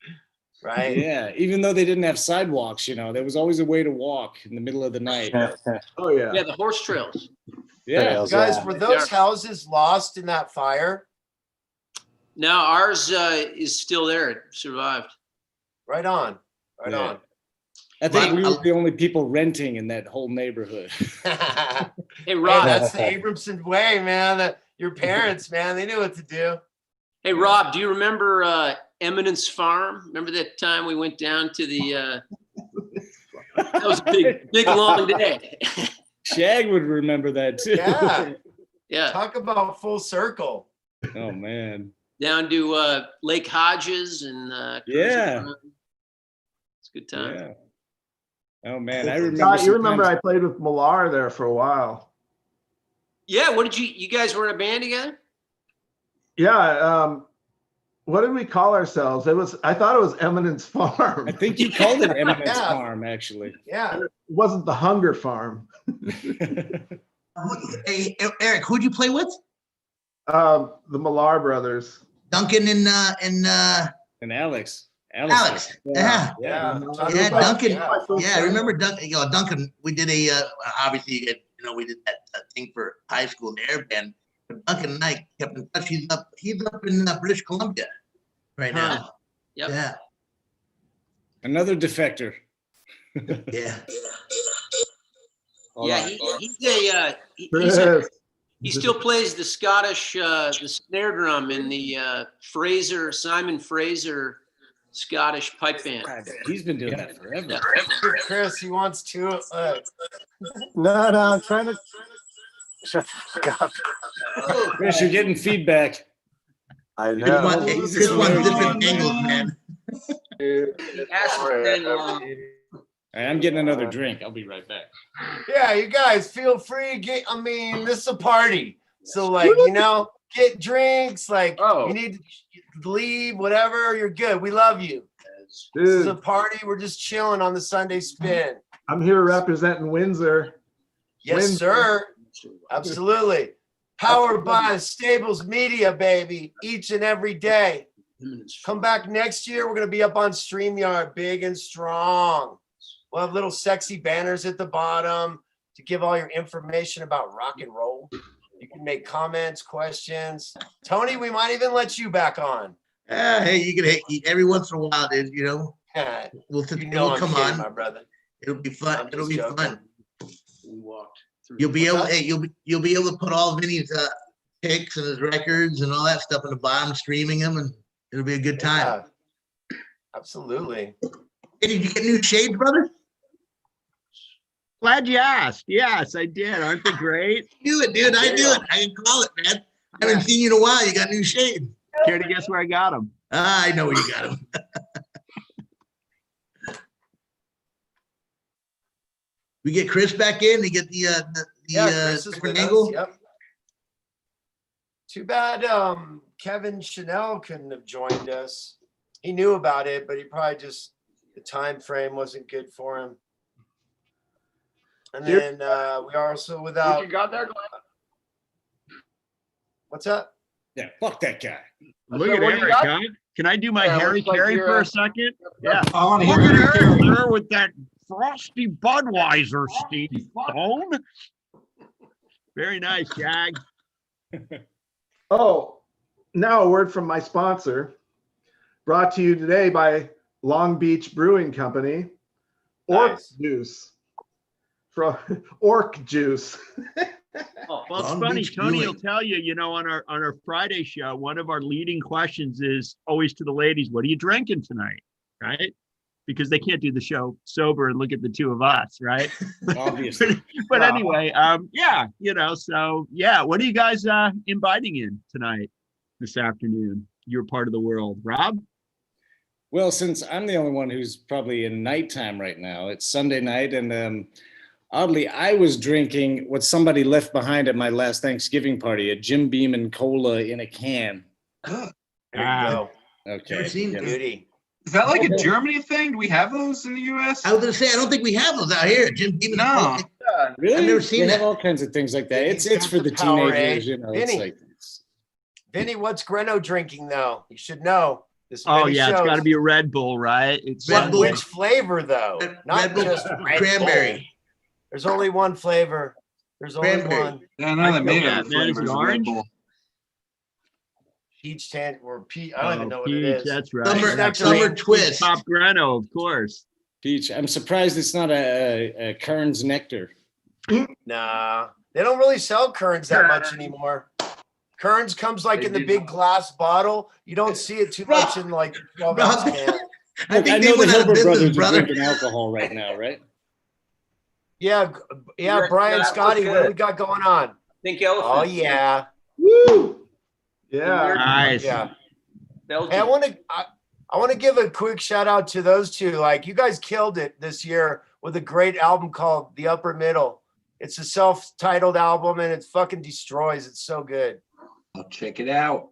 Right. Yeah, even though they didn't have sidewalks, you know, there was always a way to walk in the middle of the night. Oh yeah. Yeah, the horse trails. Yeah. Guys, were those houses lost in that fire? No, ours is still there. It survived. Right on. Right on. I think we were the only people renting in that whole neighborhood. Hey, Rob. That's the Abramson way, man. Your parents, man, they knew what to do. Hey, Rob, do you remember Eminence Farm? Remember that time we went down to the, that was a big long day. Shag would remember that too. Yeah. Yeah. Talk about full circle. Oh man. Down to Lake Hodges and Yeah. It's a good time. Yeah. Oh man, I remember. Scott, you remember I played with Millar there for a while. Yeah, what did you guys were in a band together? Yeah. What did we call ourselves? I thought it was Eminence Farm. I think you called it Eminence Farm, actually. Yeah. It wasn't the Hunger Farm. Hey, Eric, who'd you play with? The Millar brothers. Duncan and Alex. Alex. Yeah. Yeah. Duncan. Yeah. Yeah, I remember Duncan. You know, Duncan. We did obviously, we did that thing for high school, the air band. But Duncan and I kept in touch. He's up in British Columbia right now. Yep. Yeah. Another defector. Yeah. Yeah, he still plays the Scottish the snare drum in the Simon Fraser Scottish pipe band. He's been doing that forever. Chris, he wants to. No, I'm trying to shut the fuck up. Chris, you're getting feedback. I Chris know. wants different angles, man. I'm getting another drink. I'll be right back. Yeah, you guys feel free. This is a party. So, get drinks. You need to leave, whatever. You're good. We love you. This is a party. We're just chilling on the Sunday Spin. I'm here representing Windsor. Yes, sir. Absolutely. Powered by Stables Media, baby. Each and every day. Come back next year. We're going to be up on StreamYard, big and strong. We'll have little sexy banners at the bottom to give all your information about rock and roll. You can make comments, questions. Tony, we might even let you back on. Hey, you can every once in a while, dude. We'll come on, my brother. It'll be fun. It'll be fun. We walked through. You'll be able to put all Vinny's picks and his records and all that stuff in the bottom, streaming them, and it'll be a good time. Yeah, absolutely. Hey, did you get new shades, brother? Glad you asked. Yes, I did. Aren't they great? Do it, dude. I do it. I can call it, man. I haven't seen you in a while. You got new shades. Care to guess where I got them? I know where you got them. We get Chris back in to get the Chris is different with angle. us. Yep. Too bad Kevin Chanel couldn't have joined us. He knew about it, but he probably just the time frame wasn't good for him. And then we are also without. What you got there, Glenn? What's up? Yeah, fuck that guy. Look at Eric, huh? Can I do my Harry looks like Carey you're, for a second? Yeah. I want to Look hear at it. Eric there with that frosty Budweiser, Steve Stone. Very nice, Jag. Oh, now a word from my sponsor. Brought to you today by Long Beach Brewing Company. Orc Juice. From Orc Juice. Well, it's Long funny. Beach Tony Brewing. will tell you, on our Friday show, one of our leading questions is always to the ladies, what are you drinking tonight? Right? Because they can't do the show sober and look at the two of us, right? Obviously. But anyway, so what are you guys inviting in tonight, this afternoon? Your part of the world. Rob? Well, since I'm the only one who's probably in nighttime right now, it's Sunday night, and oddly, I was drinking what somebody left behind at my last Thanksgiving party, a Jim Beam and cola in a can. There you go. Okay. Never seen them. Beauty. Is that like a Germany thing? Do we have those in the U.S.? I was gonna say I don't think we have those out here. Jim Beam. No. Really? I've never seen They have that. all kinds of things like that. He's It's got for the power, teenagers, Vinny. It's like Vinny, what's Greno drinking though? You should know. This Oh, many yeah, it's shows. got to be a Red Bull, right? It's Red Bull. Which flavor though? Not Red Bull just Red cranberry. Bull. There's only one flavor. There's only Cranberry. one. Yeah, I know they made that, it. man. Is it orange? Peach tan or peach. I don't even know what it Peach, is. that's right. Summer, That's summer right. twist. Top Greno, of course. peach. I'm surprised it's not a Kern's Nectar. Nah, they don't really sell Kerns that much anymore. Kerns comes like in the big glass bottle. You don't see it too much in like 12 ounce can. I Look, I think they know the went out of Hilbert business, brothers are brother. drinking alcohol right now, right? Yeah, You're- Brian, that Scotty, was what do good. we got going on? Think elephant. Oh yeah. Woo! Yeah. Nice. Yeah. Belgium. Hey, I want to give a quick shout out to those two. Like, you guys killed it this year with a great album called The Upper Middle. It's a self-titled album and it fucking destroys. It's so good. I'll check it out.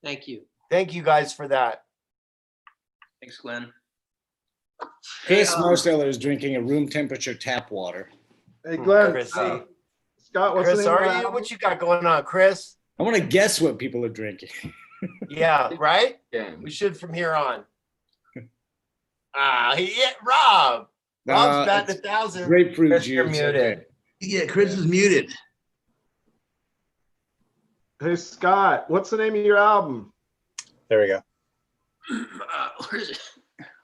Thank you. Thank you guys for that. Thanks, Glenn. Chris Marsteller is drinking a room temperature tap water. Hey, Glenn. Chrissy. Scott, what's Chris, the name of are that you? album? What you got going on, Chris? I want to guess what people are drinking. Yeah, right? Yeah. We should from here on. Rob. Rob's batting 1,000. Grapefruit Chris, juice. you're muted. Yeah, Chris is muted. Hey, Scott, what's the name of your album? There we go. Where is it?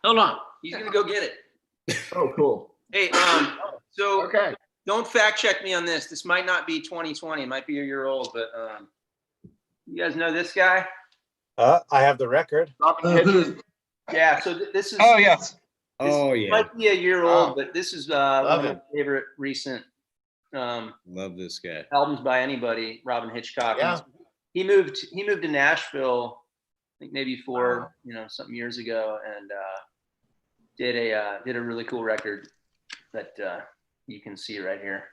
Hold on. He's gonna go get it. Oh, cool. Hey, so Okay. don't fact check me on this. This might not be 2020. It might be a year old, but you guys know this guy? I have the record. Yeah. So this is. Oh, yes. Oh, yeah. Might be a year old, but this is one of my it. favorite recent Love this guy. albums by anybody. Robin Hitchcock. Yeah. He moved to Nashville, I think maybe something years ago, and did a really cool record that you can see right here.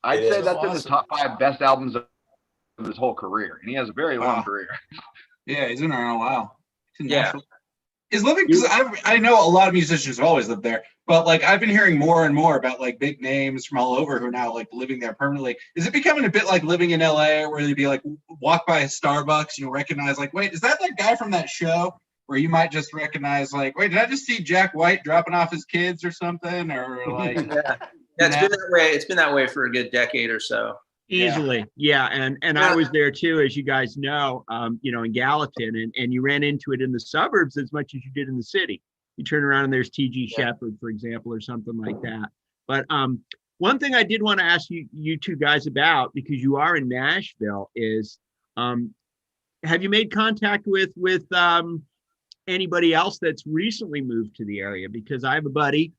I'd It say is that's in the awesome. top 5 best albums of his whole career, and he has a very long Wow. career. Yeah, he's been around a while. He's in Yeah. Nashville. Is living, because I know a lot of musicians have always lived there, but like I've been hearing more and more about like big names from all over who are now like living there permanently. Is it becoming a bit like living in LA, where you'd be like walk by a Starbucks, you'll recognize like, wait, is that guy from that show? Where you might just recognize like, wait, did I just see Jack White dropping off his kids or something? Or like, Yeah, it's been that way. It's been that way for a good decade or so. Easily. Yeah. And I was there too, as you guys know, in Gallatin, and you ran into it in the suburbs as much as you did in the city. You turn around and there's TG Shepherd, for example, or something like that. But one thing I did want to ask you two guys about, because you are in Nashville, is have you made contact with anybody else that's recently moved to the area? Because I have a buddy,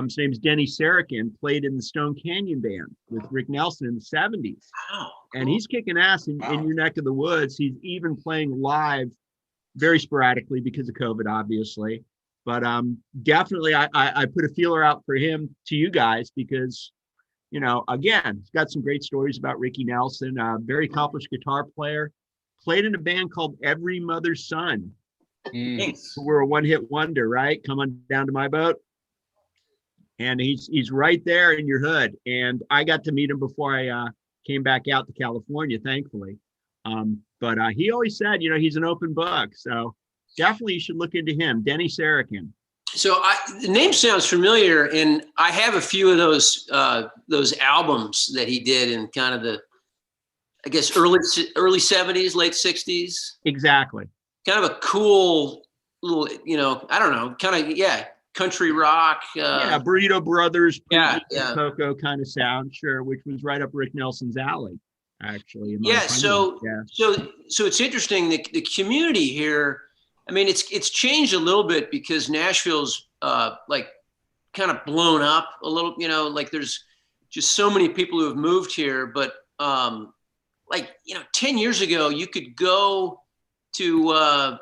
his name's Denny Sarakin, played in the Stone Canyon Band with Rick Nelson in the 70s. Wow. And he's kicking ass in your neck of the woods. He's even playing live very sporadically because of COVID, obviously. But definitely, I put a feeler out for him to you guys because, again, he's got some great stories about Ricky Nelson, very accomplished guitar player, played in a band called Every Mother's Son. Thanks. We're a one-hit wonder, right? Come on down to my boat. And he's right there in your hood. And I got to meet him before I came back out to California, thankfully. But he always said, he's an open book. So definitely you should look into him, Denny Sarakin. So the name sounds familiar, and I have a few of those albums that he did in kind of the, I guess, early 70s, late 60s. Exactly. Kind of a cool little, I don't know, kind of, country rock. Burrito Brothers, Yeah. Coco kind of sound, sure, which was right up Rick Nelson's alley, actually. So it's interesting, the community here. I mean, it's changed a little bit because Nashville's like kind of blown up a little, like there's just so many people who have moved here. But 10 years ago, you could go to,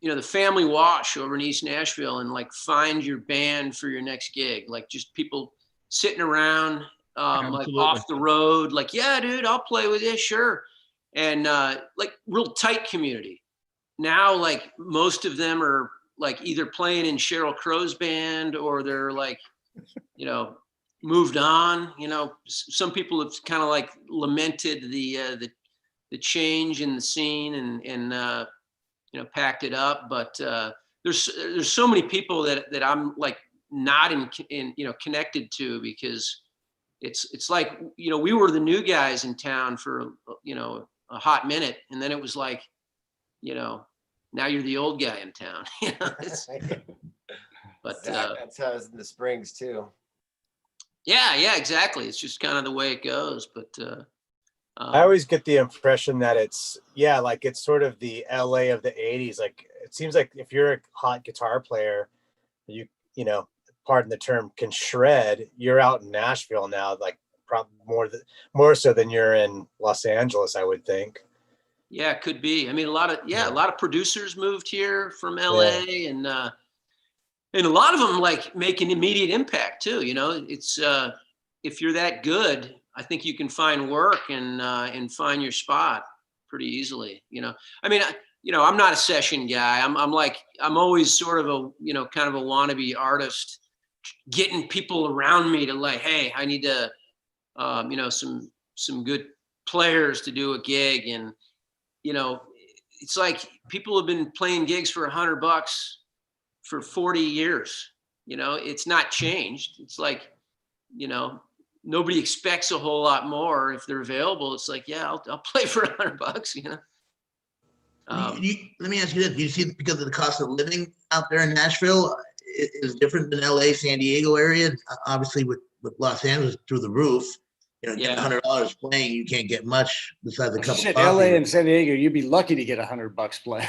the Family Wash over in East Nashville and like find your band for your next gig. Like just people sitting around, like off the road, like, yeah, dude, I'll play with you. Sure. And like real tight community. Now, like most of them are like either playing in Sheryl Crow's band or they're like, moved on. Some people have kind of like lamented the change in the scene and packed it up. But there's so many people that I'm like not in connected to, because it's like, we were the new guys in town for a hot minute, and then it was like, now you're the old guy in town. But that's how it's in the Springs too. Yeah, exactly. It's just kind of the way it goes. But I always get the impression that it's sort of the LA of the 80s. Like, it seems like if you're a hot guitar player, you pardon the term, can shred, you're out in Nashville now, like probably more so than you're in Los Angeles, I would think. Yeah, it could be. I mean, a lot of producers moved here from LA, and a lot of them like make an immediate impact too. You know, it's if you're that good, I think you can find work and find your spot pretty easily. You know, I mean, I'm not a session guy. I'm always sort of a kind of a wannabe artist, getting people around me to like, hey, I need to, some good players to do a gig. And it's like people have been playing gigs for $100 for 40 years. It's not changed. It's like, nobody expects a whole lot more if they're available. It's like, yeah, I'll play for $100. Let me ask you this: do you see, because of the cost of living out there in Nashville is different than LA, San Diego area? Obviously, with Los Angeles through the roof. $100 playing, you can't get much besides a couple. LA and San Diego, you'd be lucky to get $100 playing.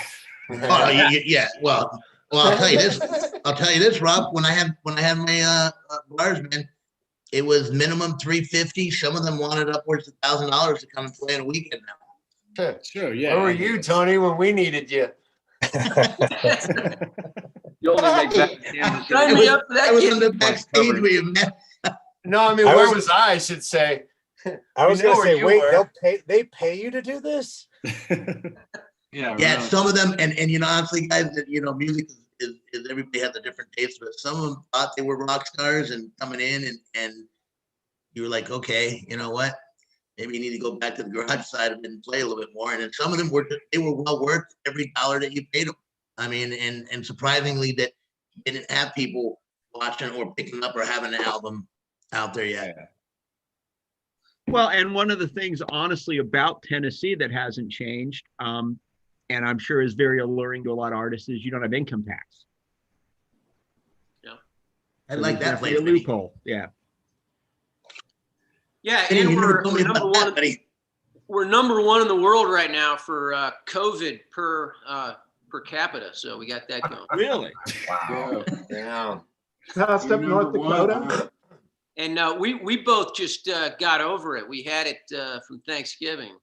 Oh, yeah. Well, I'll tell you this, Rob. When I had my bars, man, it was minimum $350. Some of them wanted upwards of $1,000 to come and play in a weekend now. Sure, yeah. Where were you, Tony, when we needed you? You only make that. Sign me up for that. I was on the backstage with you, man. No, I mean, where was I? I should say. I was going to say, wait, were. they pay you to do this? Yeah, really. Some of them, and honestly, guys, that music is everybody has a different taste, but some of them thought they were rock stars and coming in, and you were like, okay, you know what? Maybe you need to go back to the garage side and play a little bit more. And then some of them were well worth every dollar that you paid them. I mean, and surprisingly, that they didn't have people watching or picking up or having an album out there yet. Well, and one of the things, honestly, about Tennessee that hasn't changed, and I'm sure is very alluring to a lot of artists, is you don't have income tax. Yeah, I like that. A loophole. Yeah. Yeah, and we're number one in the world right now for COVID per capita. So we got that going. Really? Wow. Yeah. Passed up North Dakota. And we both just got over it. We had it from Thanksgiving.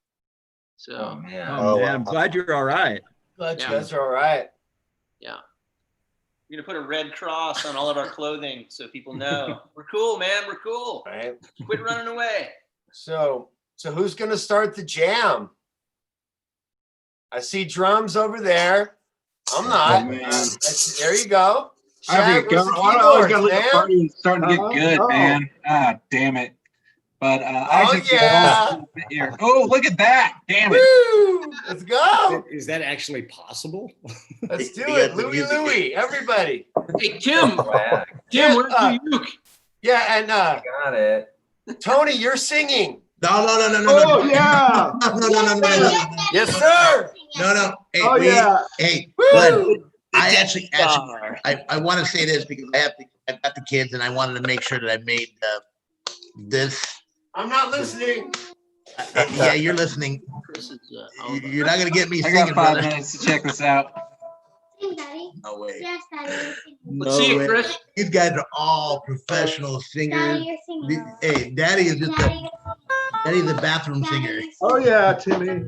So. Oh man. I'm glad you're all right. Glad you guys are all right. Yeah. We're gonna put a red cross on all of our clothing so people know we're cool, man. We're cool. Right. Quit running away. So who's gonna start the jam? I see drums over there. I'm not. Oh, man. There you go. I Shaq, where's the always got to keyboards, let the man? party starting to get good, man. Ah, damn it. But Isaac's yeah. here. Oh, look at that. Damn it. Woo! Let's go. Is that actually possible? Let's do it. Louie, everybody. Hey, Tim. Tim, where's the uke? Yeah, and Got it. Tony, you're singing. No. Oh, yeah. No. Yes, sir. No. Hey, Oh, yeah. Hey, Woo! Glenn, I actually, I want to say this because I've got the kids and I wanted to make sure that I made this. I'm not listening. Yeah, you're listening. Chris is, You're not gonna get me I singing, got 5 brother. minutes to check this out. No way. Yes, Daddy. Let's see it, Chris. These guys are all professional singers. Daddy, you're singing. Hey, Daddy is just Daddy's a bathroom singer. Oh yeah, Timmy.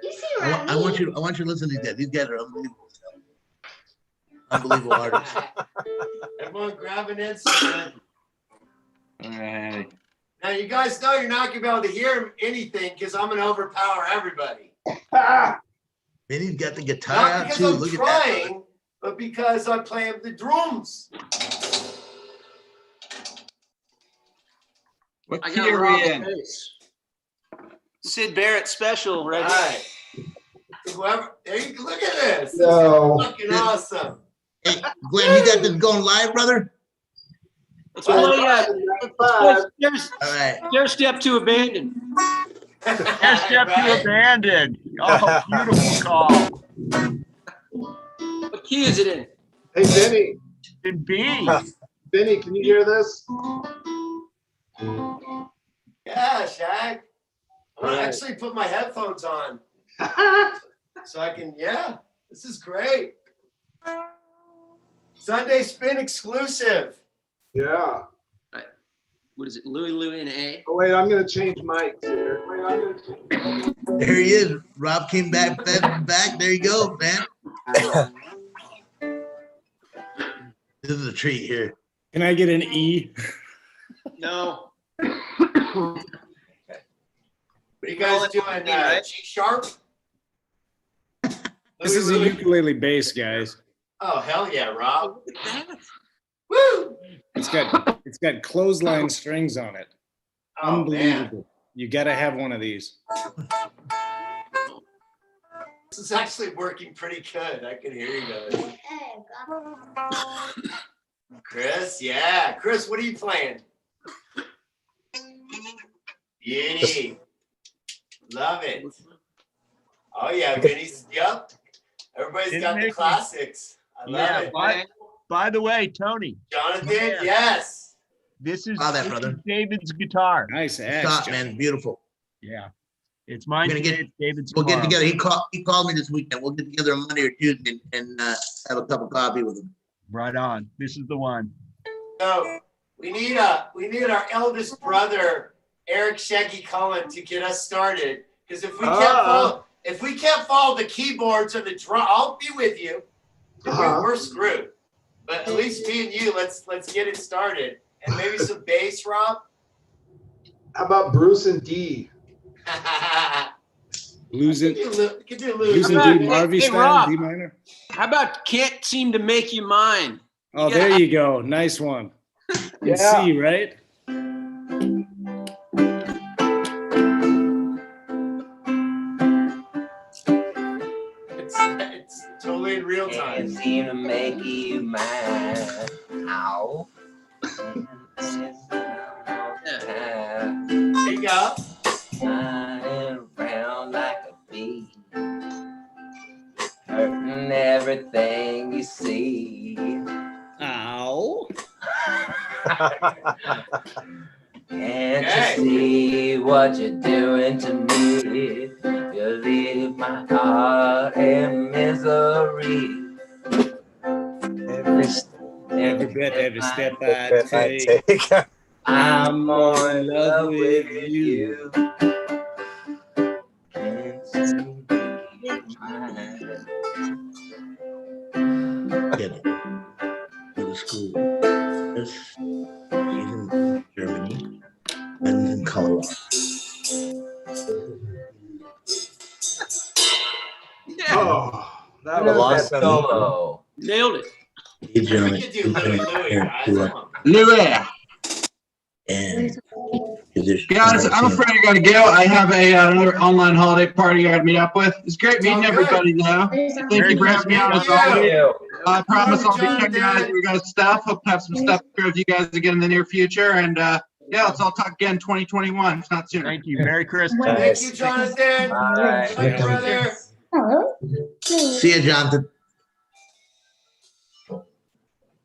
You sing around I want you to listen to these guys. These guys are unbelievable. Unbelievable artists. Everyone grab an instrument. All right. Now you guys know you're not gonna be able to hear anything because I'm gonna overpower everybody. Vinny's got the guitar Not out because too. I'm Look at trying, that. but because I play the drums. What I key got are Rob we in? bass. Sid Barrett special, All right? right. Whoever, there you look at this. No. This is fucking awesome. Hey, Glenn, you got this going live, brother? Let's play All right. Stair Step to Abandon. Stair Step to Abandon. Oh, beautiful call. What key is it in? Hey, Denny. In B. Denny, can you hear this? Yeah, Shaq. I'm gonna actually put my headphones on so I can. Yeah, this is great. Sunday Spin exclusive. Yeah. what is it? Louie in A. Oh, wait, I'm gonna change mics here. Wait, I'm gonna change. There he is. Rob came back. Back. There you go, man. This is a treat here. Can I get an E? No. What are you guys doing? right? G sharp? This is a ukulele bass, guys. Oh, hell yeah, Rob. Look at that. Woo! It's got clothesline strings on it. Oh, man. Unbelievable. You gotta have one of these. This is actually working pretty good. I can hear you guys. Chris, yeah. Chris, what are you playing? Beauty. Love it. Oh, yeah, Vinny's, yep. Everybody's got the classics. I love it. By the way, Tony. Jonathan, yes. This is brother. David's guitar. Nice ass. Stop, man. Beautiful. Yeah. It's mine. We're gonna get- It's David's We'll get tomorrow. together. He called me this weekend. We'll get together on Monday or Tuesday and have a cup of coffee with him. Right on. This is the one. So we need our eldest brother, Eric Shaggy Cullen, to get us started. Because if we can't follow the keyboards or the drum, I'll be with you. We're screwed. But at least me and you, let's get it started. And maybe some bass, Rob. How about Bruce and D? Blues in Could do Blues in How D, about- Marvy hey, style, Rob. D minor. How about Can't Seem to Make You Mine? Oh, Yeah. there you go. Nice one. In Yeah. C, right? It's totally in real Can't time. seem to make you mine. Ow. There you go. Flying around like a bee, hurting everything you see. Ow. Can't Hey. you see what you're doing to me? You leave my heart in misery. Every breath, every step I take, I'm more in love with you. Can't seem to keep mine. Get it. Go to school. This he's in Germany. And in Colorado. Oh, that Look was at that solo. Nailed it. He's German. We could do Louie Louie, guys. Come on. Louis. And Guys, I'm afraid I gotta go. I have another online holiday party I gotta meet up with. It's great meeting everybody though. Thank you for having me on as always. I promise I'll be checking out your guys' stuff. Hope to have some stuff to share with you guys again in the near future. And yeah, let's all talk again 2021, if not sooner. Thank you. Merry Christmas. Thank you, Jonathan. Bye. Bye, brother. see you, Jonathan.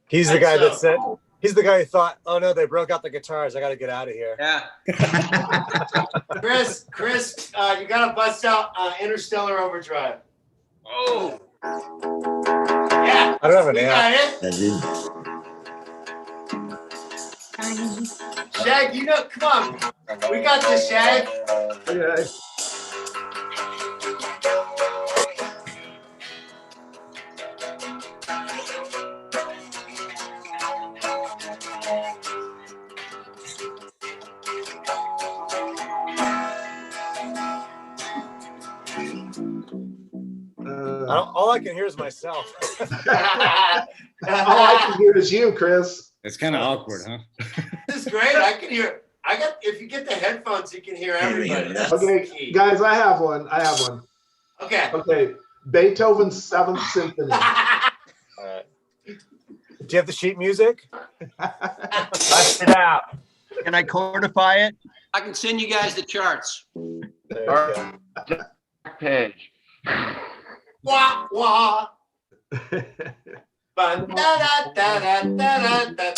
He's the That's guy that so- said, he's the guy who thought, oh no, they broke out the guitars. I got to get out of here. Yeah. Chris, you gotta bust out Interstellar Overdrive. Oh. Yeah. I don't have an You amp. got it. That is. Shag, you know, come on. We got this, Shag. okay. All I can hear is myself. All I can hear is you, Chris. It's kind of awkward, huh? This is great. I can hear. If you get the headphones, you can hear everybody. That's the Okay, key. guys, I have one. Okay. Okay, Beethoven's Seventh Symphony. Do you have the sheet music? Bust it out. Can I codify it? I can send you guys the charts. There you All go. right. Page. Wah wah. Ba, da, da, da, da, da, da.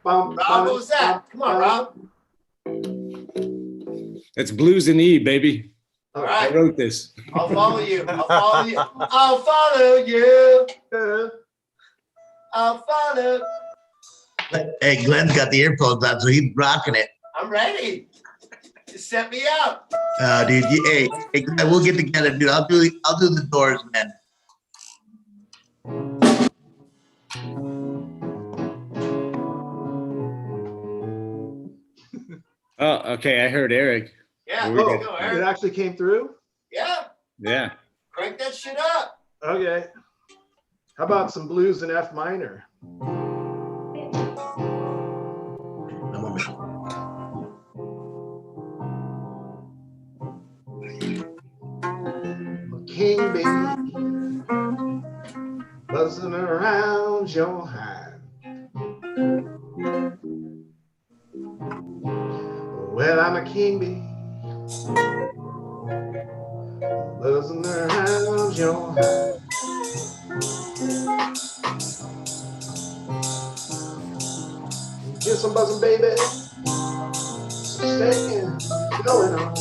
Rob, what was that? Come on, Rob. It's blues in E, baby. All I right. wrote this. I'll follow you. I'll follow you. I'll follow you. I'll follow. Hey, Glenn's got the earphones on, so he's rocking it. I'm ready. Just set me up. Dude, hey, Glenn, we'll get together, dude. I'll do the Doors, man. Oh, okay. I heard Eric. Yeah, Here we let's go. go, It Eric. actually came through? Yeah, Yeah. crank that shit up. Okay. How about some blues in F minor? King bee buzzing around your hive. Well, I'm a king bee buzzing around your hive. Get some buzzing, baby. Staying, going on.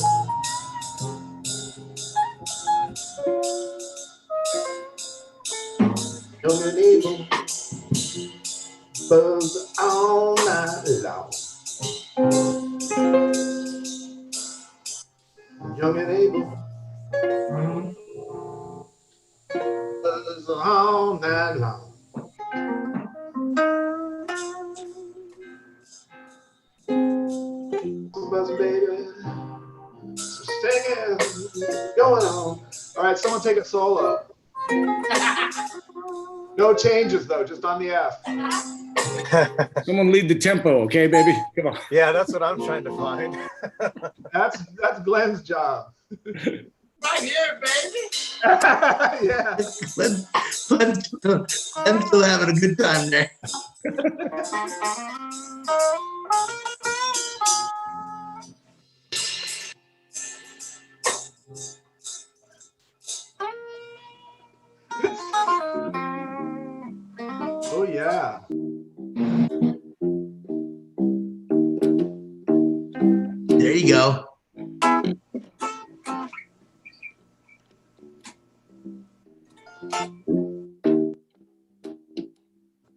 Young and evil, buzz all night long. Young and able, buzz all night long. Buzz, baby, singing, going on. All right, someone take it solo. No changes though, just on the F. Someone lead the tempo, okay, baby? Come on. Yeah, that's what I'm trying to find. That's Glenn's job. Right here, baby. Yeah. I'm still having a good time there. Oh yeah. There you go.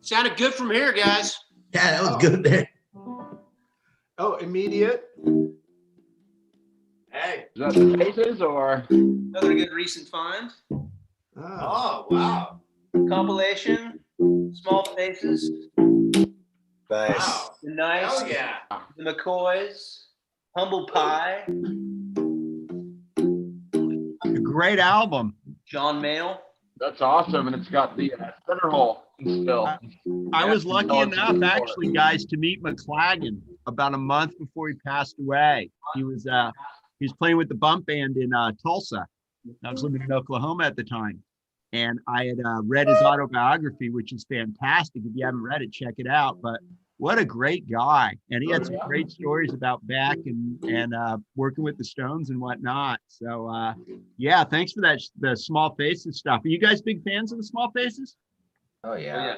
Sounded good from here, guys. Yeah, that was good there. Oh, immediate. Hey. Is that the faces or? Another good recent find. Ah. Oh, wow. Compilation. Small Faces. Nice. Wow. The Nice. Hell yeah. The McCoys. Humble Pie. A great album. John Mayall. That's awesome, and it's got the center hole still. I was lucky enough, actually, guys, to meet McLagan about a month before he passed away. He was playing with the bump band in Tulsa. I was living in Oklahoma at the time, and I had read his autobiography, which is fantastic. If you haven't read it, check it out. But what a great guy, and he had some great stories about Beck and working with the Stones and whatnot. So yeah, thanks for that. The Small Faces stuff. Are you guys big fans of the Small Faces? Oh yeah.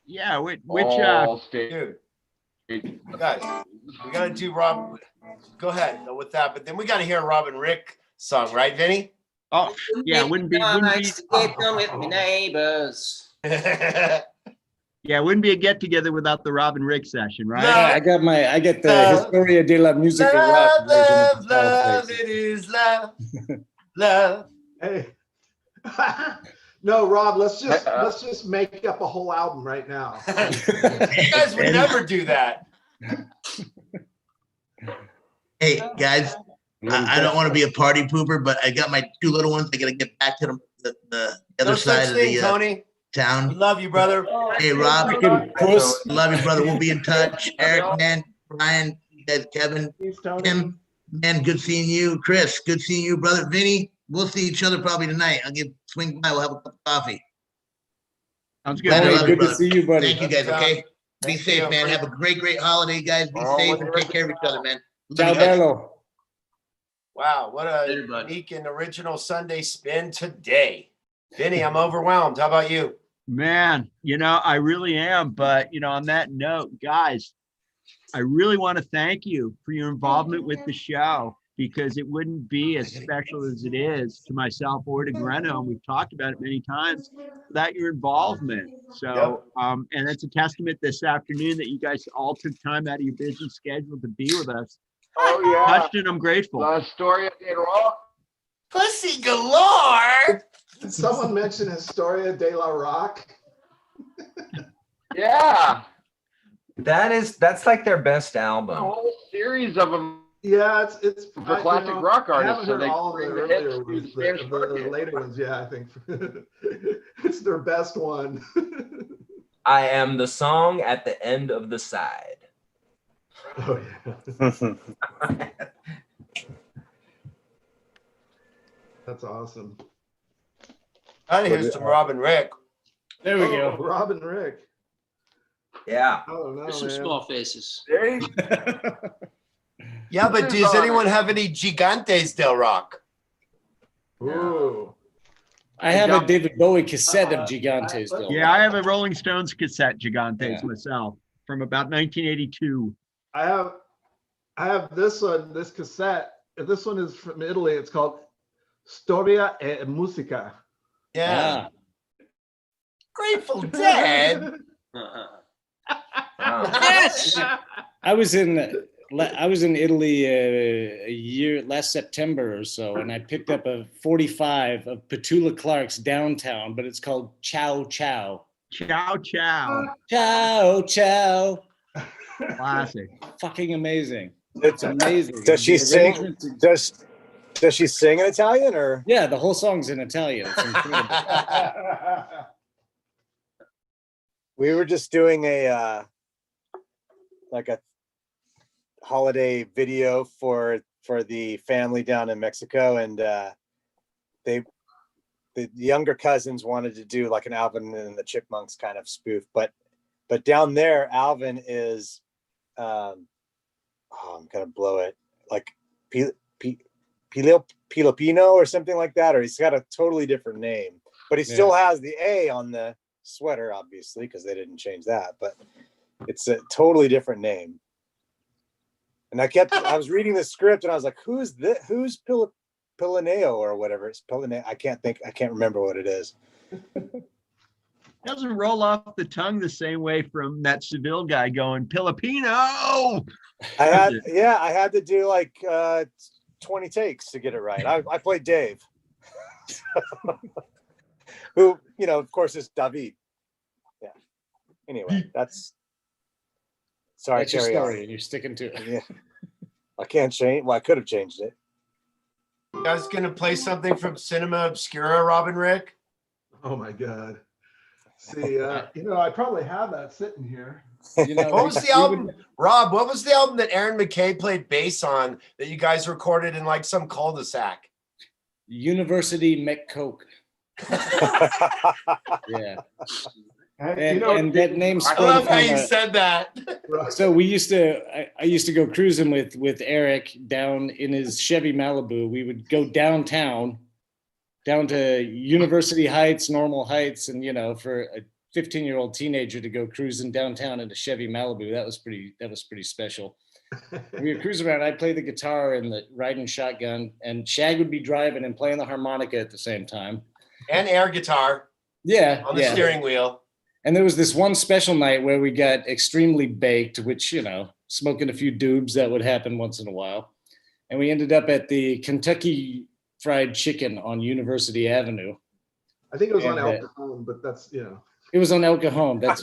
Yeah. Which dude, guys, we gotta do Rob. Go ahead with that, but then we gotta hear a Robin Rick song, right, Vinny? Oh yeah, wouldn't be. Down with my neighbors. Yeah, it wouldn't be a get together without the Robin Rick session, right? Yeah, I get the Historia de la Musica Rock version of the Love, Small it is love, love. Hey. No, Rob, let's just make up a whole album right now. You guys would never do that. Hey, guys, I don't want to be a party pooper, but I got my two little ones. I got to get back to the other No side such of thing, the Tony. town. We love you, brother. Hey, Rob, Chris. love you, brother. We'll be in touch. Eric, man, Brian, you guys, Kevin, Tim, man, good seeing you. Chris, good seeing you, brother. Vinny, we'll see each other probably tonight. I'll swing by. We'll have a cup of coffee. Sounds good. Glad I love you, Good to brother. see you, buddy. Thank you, guys. Okay, be Thank safe, you. man. Have a great holiday, guys. Be safe and take care of each other, man. Love Ciao, you guys. bello. Wow, what a Later, bud. unique and original Sunday spin today. Vinny, I'm overwhelmed. How about you? Man, I really am. But, on that note, guys, I really want to thank you for your involvement with the show. because it wouldn't be as special as it is to myself or to Greno. And we've talked about it many times without your involvement. So, and it's a testament this afternoon that you guys all took time out of your busy schedule to be with us. Oh yeah. Touched and I'm grateful. La Historia de Rock. Pussy galore. Did someone mention Historia de la Rock? Yeah. That's like their best A album. whole series of them Yeah, it's for classic rock I artists. haven't So heard they all of the bring the hits earlier to ones, the Spanish the market. later ones. Yeah, I think it's their best one. I am the song at the end of the side. Oh yeah, that's awesome. And here's some Rob and Rick. There we Oh, go. Rob and Rick. Yeah. Oh no, There's some man. small faces. There you Yeah, but does anyone have any Gigantes del Rock? Ooh. I have a David Bowie cassette of Gigantes. Though. Yeah, I have a Rolling Stones cassette, Gigantes, Yeah. myself, from about 1982. I have this one, this cassette. This one is from Italy. It's called Storia e Musica. Yeah. Grateful Dead. Yes. I was in Italy last September or so, and I picked up a 45 of Petula Clark's Downtown, but it's called Ciao Ciao. Ciao, ciao. Ciao Ciao. Classic. Fucking amazing. It's amazing. Does she The sing? arrangement- Does she sing in Italian or? Yeah, the whole song's in Italian. It's incredible. We were just doing a like a holiday video for the family down in Mexico, and the younger cousins wanted to do like an Alvin and the Chipmunks kind of spoof, but down there Alvin is I'm gonna blow it, like Pilipino or something like that, or he's got a totally different name, but he still has the A on the sweater, obviously, because they didn't change that, but it's a totally different name. And I was reading the script and I was like, who's Pilineo or whatever? It's Pilineo. I can't remember what it is. Doesn't roll off the tongue the same way from that Seville guy going Filipino. I had to do like 20 takes to get it right. I played Dave. Who, of course, is David. Yeah. Anyway, that's sorry. That's your Carry story, on. and you're sticking to it. Yeah. I can't change. Well, I could have changed it. You guys gonna play something from Cinema Obscura, Robin Rick? Oh my God. See, I probably have that sitting here. What was the album, Rob? What was the album that Aaron McKay played bass on that you guys recorded in like some cul-de-sac? University McCoke. Yeah. And that name. I love how you said that. So I used to go cruising with Eric down in his Chevy Malibu. We would go downtown, down to University Heights, Normal Heights, and for a 15-year-old teenager to go cruising downtown in a Chevy Malibu, that was pretty special. We were cruising around. I'd play the guitar and the riding shotgun, and Shag would be driving and playing the harmonica at the same time. And air guitar. Yeah. On the steering wheel. And there was this one special night where we got extremely baked, which, smoking a few doobs, that would happen once in a while. And we ended up at the Kentucky Fried Chicken on University Avenue. I think it was on El Cajon, but that's, It was on El Cajon. That's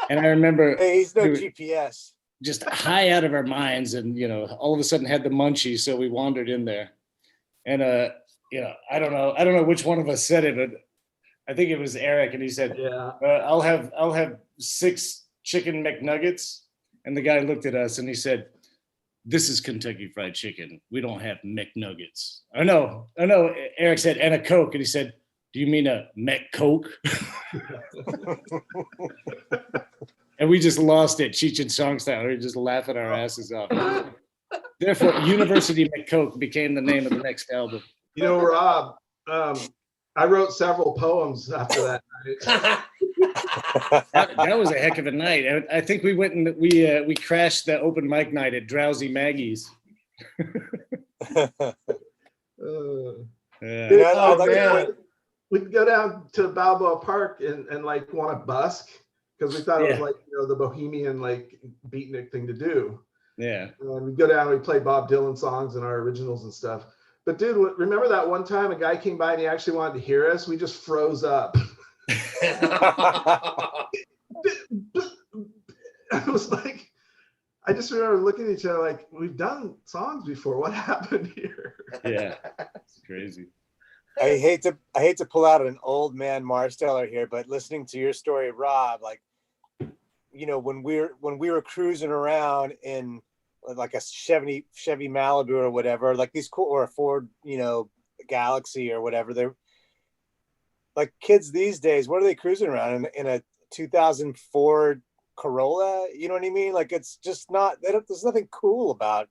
And I remember he's no GPS. Just high out of our minds, and all of a sudden had the munchies, so we wandered in there. And I don't know which one of us said it, but I think it was Eric, and he said, "Yeah, I'll have 6 chicken McNuggets." And the guy looked at us and he said, "This is Kentucky Fried Chicken. We don't have McNuggets." Oh no. Eric said, "And a Coke." And he said, "Do you mean a McCoke?" And we just lost it, Cheech and Chong style. We were just laughing our asses off. Therefore, University McCoke became the name of the next album. Rob, I wrote several poems after that night. that was a heck of a night. I think we went and we crashed the open mic night at Drowsy Maggie's. Yeah. Dude, I'd like to we'd go down to Balboa Park and like want to busk because we thought it was Yeah. like, the bohemian like beatnik thing to do. Yeah. And we'd go down and we'd play Bob Dylan songs and our originals and stuff. But dude, remember that one time a guy came by and he actually wanted to hear us? We just froze up. I was like, I just remember looking at each other like, we've done songs before. What happened here? Yeah. It's crazy. I hate to pull out an old man Marsteller here, but listening to your story, Rob, like, when we were cruising around in like a Chevy Malibu or whatever, like these cool, or a Ford, Galaxy or whatever, they're like kids these days. What are they cruising around in a 2004 Corolla? You know what I mean? Like, it's just not. There's nothing cool about.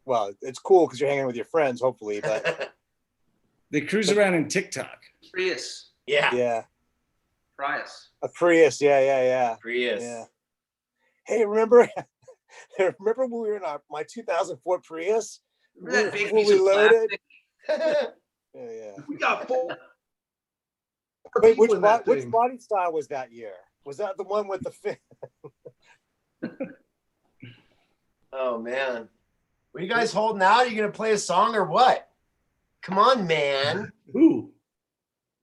Well, it's cool because you're hanging with your friends, hopefully, but they cruise around in TikTok. Prius. Yeah. Prius. A Prius. Yeah. Prius. Yeah. Hey, remember when we were in my 2004 Prius? Remember that big When piece we of loaded? plastic? Yeah. We got four. Wait, which in that body thing. style was that year? Was that the one with the fin? Oh man. What are you guys holding out? Are you gonna play a song or what? Come on, man. Ooh.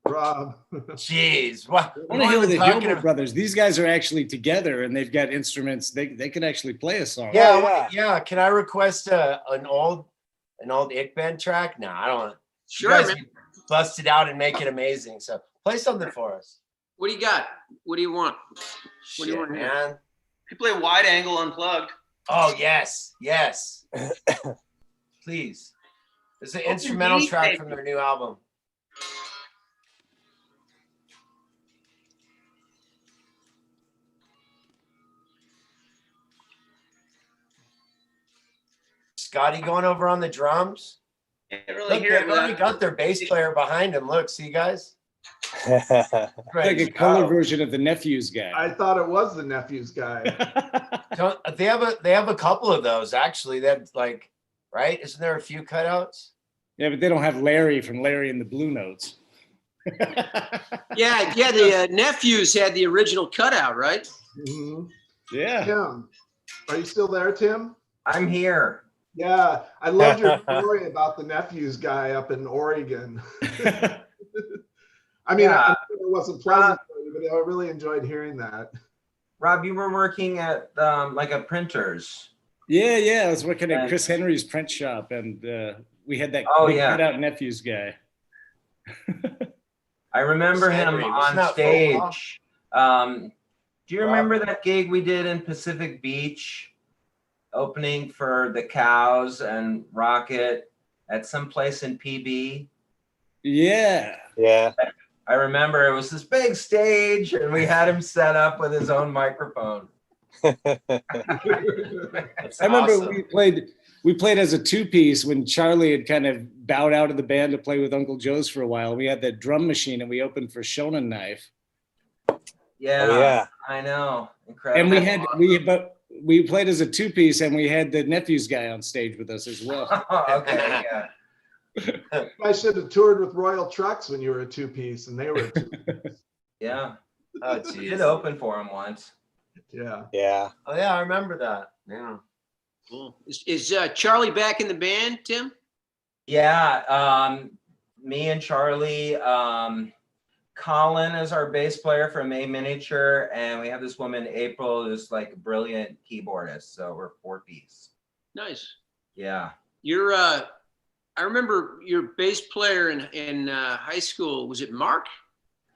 Rob. Jeez. What? I want to hear the Gilmore Brothers. These guys are actually together and they've got instruments. They can actually play a song. Yeah. Can I request an old Ick Band track? No, I don't. Sure, You guys man. can bust it out and make it amazing. So play something for us. What do you got? What do you want? What do you want, man? You play Wide Angle Unplugged. Oh yes. Please. It's an instrumental track from their new album. Scotty going over on the drums. Can't really Look, hear they've it already without- got their bass player behind him. Look, see, guys? Like a color version of the Nephews guy. I thought it was the Nephews guy. They have a couple of those actually. That's like, right? Isn't there a few cutouts? Yeah, but they don't have Larry from Larry and the Blue Notes. Yeah. The Nephews had the original cutout, right? Mm-hmm. Yeah. Tim, are you still there, Tim? I'm here. Yeah, I loved your story about the Nephews guy up in Oregon. I mean, Yeah. I'm sure it wasn't pleasant for you, but I really enjoyed hearing that. Rob, you were working at like a printer's. Yeah. I was working at Chris Henry's print shop, and we had that big cutout Nephews guy. I remember Chris him Henry, wasn't on that stage. Do you remember that gig we did in Pacific Beach, opening for the Cows and Rocket at some place in PB? Yeah. I remember it was this big stage, and we had him set up with his own microphone. I remember we played as a two-piece when Charlie had kind of bowed out of the band to play with Uncle Joe's for a while. We had that drum machine and we opened for Shonen Knife. Yeah, I know. Incredible. And we played as a two-piece and we had the Nephews guy on stage with us as well. Okay, yeah. I should have toured with Royal Trucks when you were a two-piece and they were a two-piece. Yeah. Oh, We geez. did open for him once. Yeah. Oh, yeah, I remember that. Yeah. Cool. Is Charlie back in the band, Tim? Yeah. Me and Charlie. Colin is our bass player from A Miniature, and we have this woman, April, who's like a brilliant keyboardist. So we're four-piece. Nice. Yeah. You're I remember your bass player in high school. Was it Mark?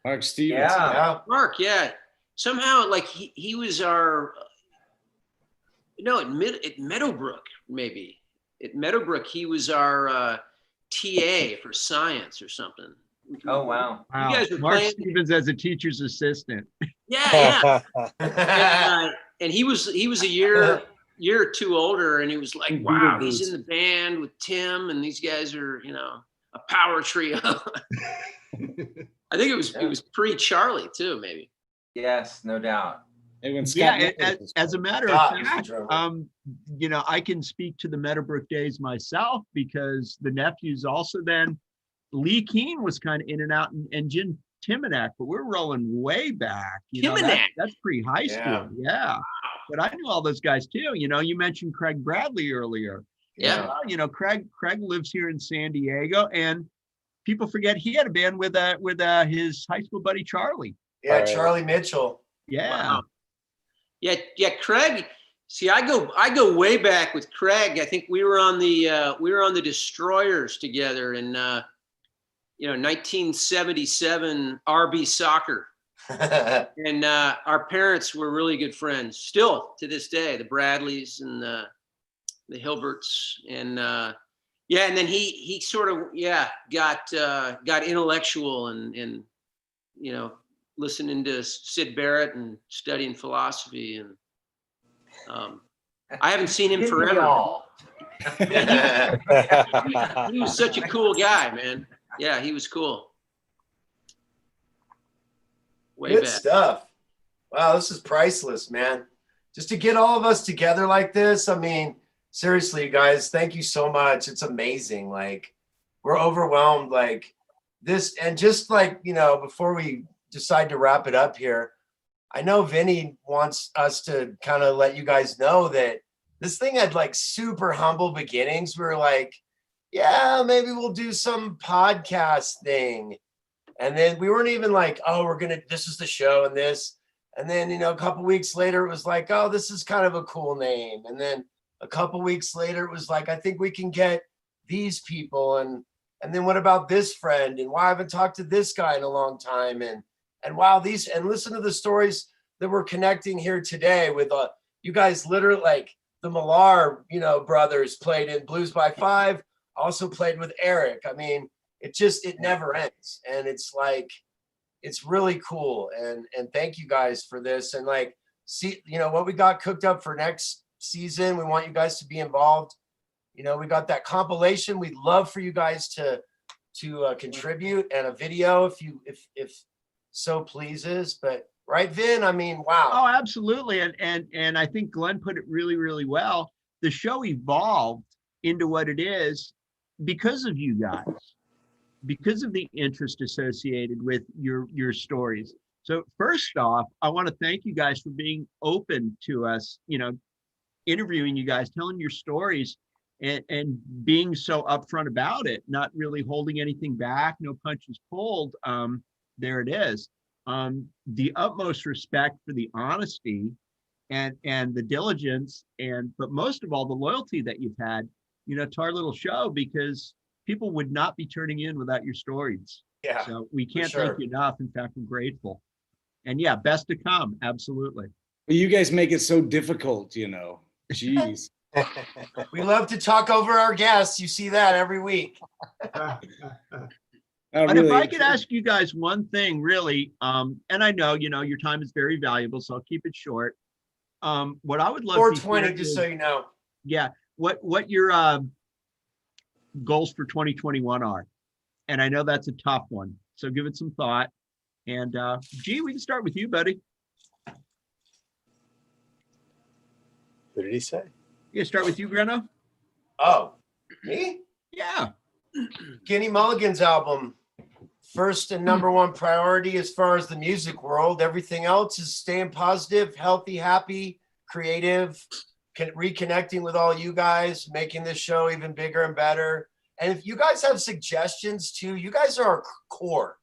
Mark Stevens. Yeah. Mark, yeah. Somehow, like he was our at Meadowbrook, maybe. At Meadowbrook, he was our TA for science or something. Oh wow. Wow. You guys were Mark playing. Stevens as a teacher's assistant. Yeah. And he was a year or two older, and he was like, wow, he's in the band with Tim, and these guys are, a power trio. I think it was pre-Charlie too, maybe. Yes, no doubt. Hey, when Scott Yeah, Nichols was as a playing. matter Scott of was the fact, drummer. you know, I can speak to the Meadowbrook days myself because the nephews also then, Lee Keen was kind of in and out, and Jim Timonak, but we're rolling way back. You know, Timonak. that's pre-high Yeah. school. Yeah. But I knew all those guys too. You know, you mentioned Craig Bradley earlier. Yeah. Well, you know, Craig lives here in San Diego, and people forget he had a band with his high school buddy Charlie. Yeah, Right. Charlie Mitchell. Yeah. Wow. Yeah, Craig. See, I go way back with Craig. I think we were on the Destroyers together in 1977 RB Soccer, and our parents were really good friends still to this day. The Bradleys and the Hilberts, and and then he sort of got intellectual and listening to Sid Barrett and studying philosophy, and I haven't seen him forever. He was such a cool guy, man. Yeah, he was cool. Way Good back. stuff. Wow, this is priceless, man. Just to get all of us together like this. I mean, seriously, you guys, thank you so much. It's amazing. Like, we're overwhelmed. Like this, and just like, you know, before we decide to wrap it up here, I know Vinny wants us to kind of let you guys know that this thing had like super humble beginnings. We were like, yeah, maybe we'll do some podcast thing. And then we weren't even like, oh, this is the show and this. And then, you know, a couple weeks later, it was like, oh, this is kind of a cool name. And then a couple weeks later, it was like, I think we can get these people. And then what about this friend? And why I haven't talked to this guy in a long time. And wow, and listen to the stories that we're connecting here today with you guys literally, like the Millar, you know, brothers played in Blues by Five, also played with Eric. I mean, it never ends. And it's like, it's really cool. And thank you guys for this. And like, see, you know, what we got cooked up for next season, we want you guys to be involved. You know, we got that compilation. We'd love for you guys to contribute, and a video if so pleases. But right, Vin, I mean, wow. Oh, absolutely. And I think Glenn put it really, really well. The show evolved into what it is because of you guys, because of the interest associated with your stories. So first off, I want to thank you guys for being open to us, you know, interviewing you guys, telling your stories, and being so upfront about it, not really holding anything back, no punches pulled. There it is. The utmost respect for the honesty and the diligence, but most of all, the loyalty that you've had, you know, to our little show, because people would not be turning in without your stories. Yeah. So we can't sure. thank you enough. In fact, we're grateful. And yeah, best to come. Absolutely. But you guys make it so difficult, you know. Jeez. We love to talk over our guests. You see that every week. But if I could ask you guys one thing, really, and I know, you know, your time is very valuable, so I'll keep it short. What I would love 420, to just so you know. Yeah, what your goals for 2021 are, and I know that's a tough one, so give it some thought. And G, we can start with you, buddy. Who did he say? Yeah, start with you, Greno. Oh, me? Yeah. Kenny Mulligan's album. First and number one priority as far as the music world. Everything else is staying positive, healthy, happy, creative, reconnecting with all you guys, making this show even bigger and better. And if you guys have suggestions too, you guys are our core.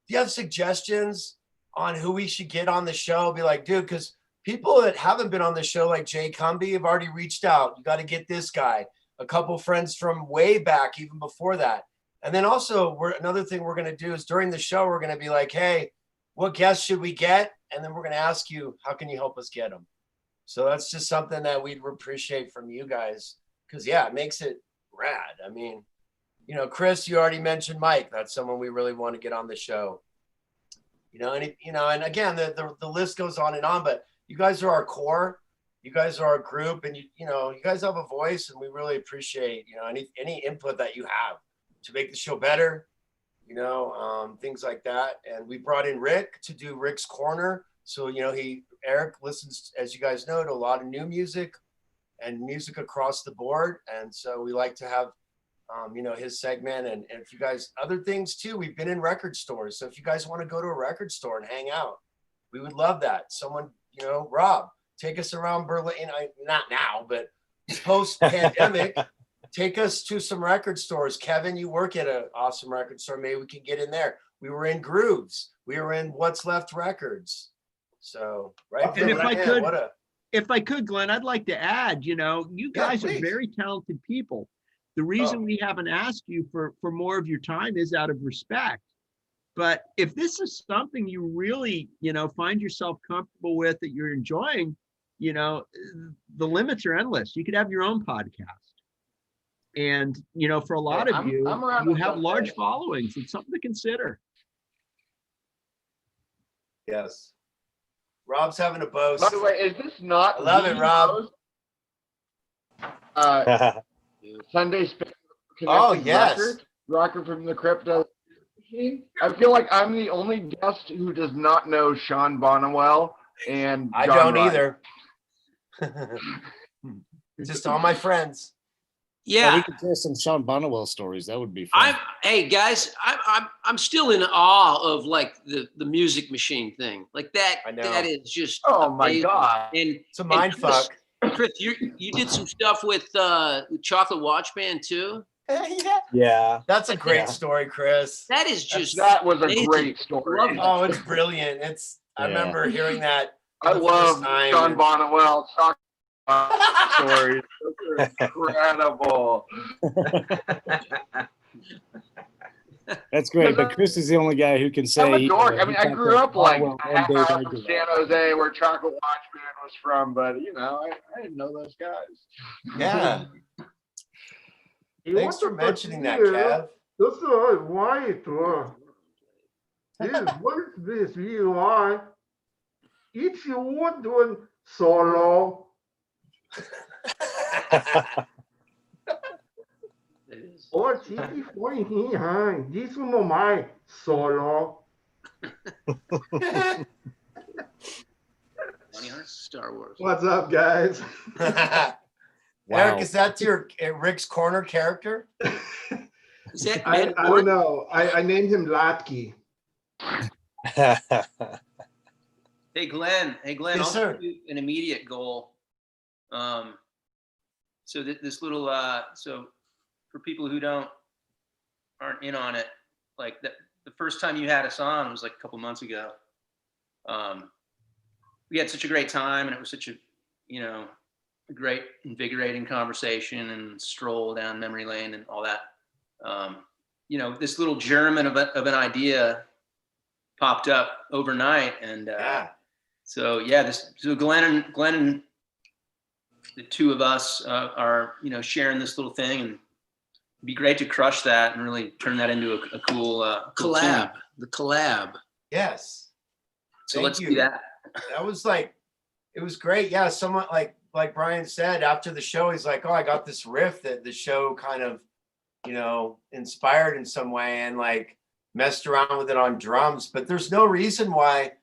If you have suggestions on who we should get on the show, be like, dude, because people that haven't been on the show, like Jay Cumby, have already reached out. You got to get this guy. A couple friends from way back, even before that. And then also, another thing we're going to do is during the show, we're going to be like, hey, what guests should we get? And then we're going to ask you, how can you help us get them? So that's just something that we'd appreciate from you guys. Because, yeah, it makes it rad. I mean, you know, Chris, you already mentioned Mike. That's someone we really want to get on the show. You know, and again, the list goes on and on, but you guys are our core. You guys are our group, and you know, you guys have a voice, and we really appreciate, you know, any input that you have to make the show better, you know, things like that. And we brought in Rick to do Rick's Corner. So, you know, Eric listens, as you guys know, to a lot of new music and music across the board. And so we like to have, his segment and if you guys, other things too, we've been in record stores. So if you guys want to go to a record store and hang out, we would love that. Someone, Rob, take us around Berlin. Not now, but post-pandemic, take us to some record stores. Kevin, you work at an awesome record store. Maybe we can get in there. We were in Grooves. We were in What's Left Records. So, right. And if I could, Glenn, I'd like to add, you guys are very talented people. The reason we haven't asked you for more of your time is out of respect. But if this is something you really, find yourself comfortable with, that you're enjoying, the limits are endless. You could have your own podcast. And, for a lot of you, you have large followings. It's something to consider. Yes. Rob's having a boast. By the way, is this not? I love it, Rob. Sunday Spin. Oh, yes. Rocker from the Crypto. I feel like I'm the only guest who does not know Sean Bonnewell and I John don't Ryan. either. Just all my friends. Yeah, we could tell some Sean Bonnewell stories. That would be fun. Hey guys, I'm still in awe of like the music machine thing. Like that. I know. That is just. Oh my amazing. God! And it's a mind fuck. Chris, you did some stuff with Chocolate Watch Band too. Yeah. That's a great story, Chris. That is just. That was amazing. a great story. Oh, it's brilliant. I remember hearing that. I love Sean Bonnewell stories. Those are incredible. That's great, but Chris is the only guy who can say. I'm a dork. I mean, I grew up like half Dave hour from San Jose, where Chocolate Watch Band was from, but I didn't know those guys. Yeah. Thanks for mentioning that, Kev. That's why it was. What is this? Why? It's your doing solo. Or this is my solo. Star Wars. What's up, guys? Eric, is that your Rick's Corner character? Is that I don't know. I named him Latke. Hey Glenn, Yes, I'll give you an immediate goal. So this little so for people who aren't in on it, like the first time you had us on was like a couple months ago. We had such a great time, and it was such a a great invigorating conversation and stroll down memory lane and all that. This little German of an idea popped up overnight, and so Glenn and the two of us are sharing this little thing, and it'd be great to crush that and really turn that into a cool collab. Cool the collab. Yes. So let's do that. That was it was great. Yeah, someone like Brian said after the show, he's like, "Oh, I got this riff that the show kind of, inspired in some way, and messed around with it on drums." But there's no reason why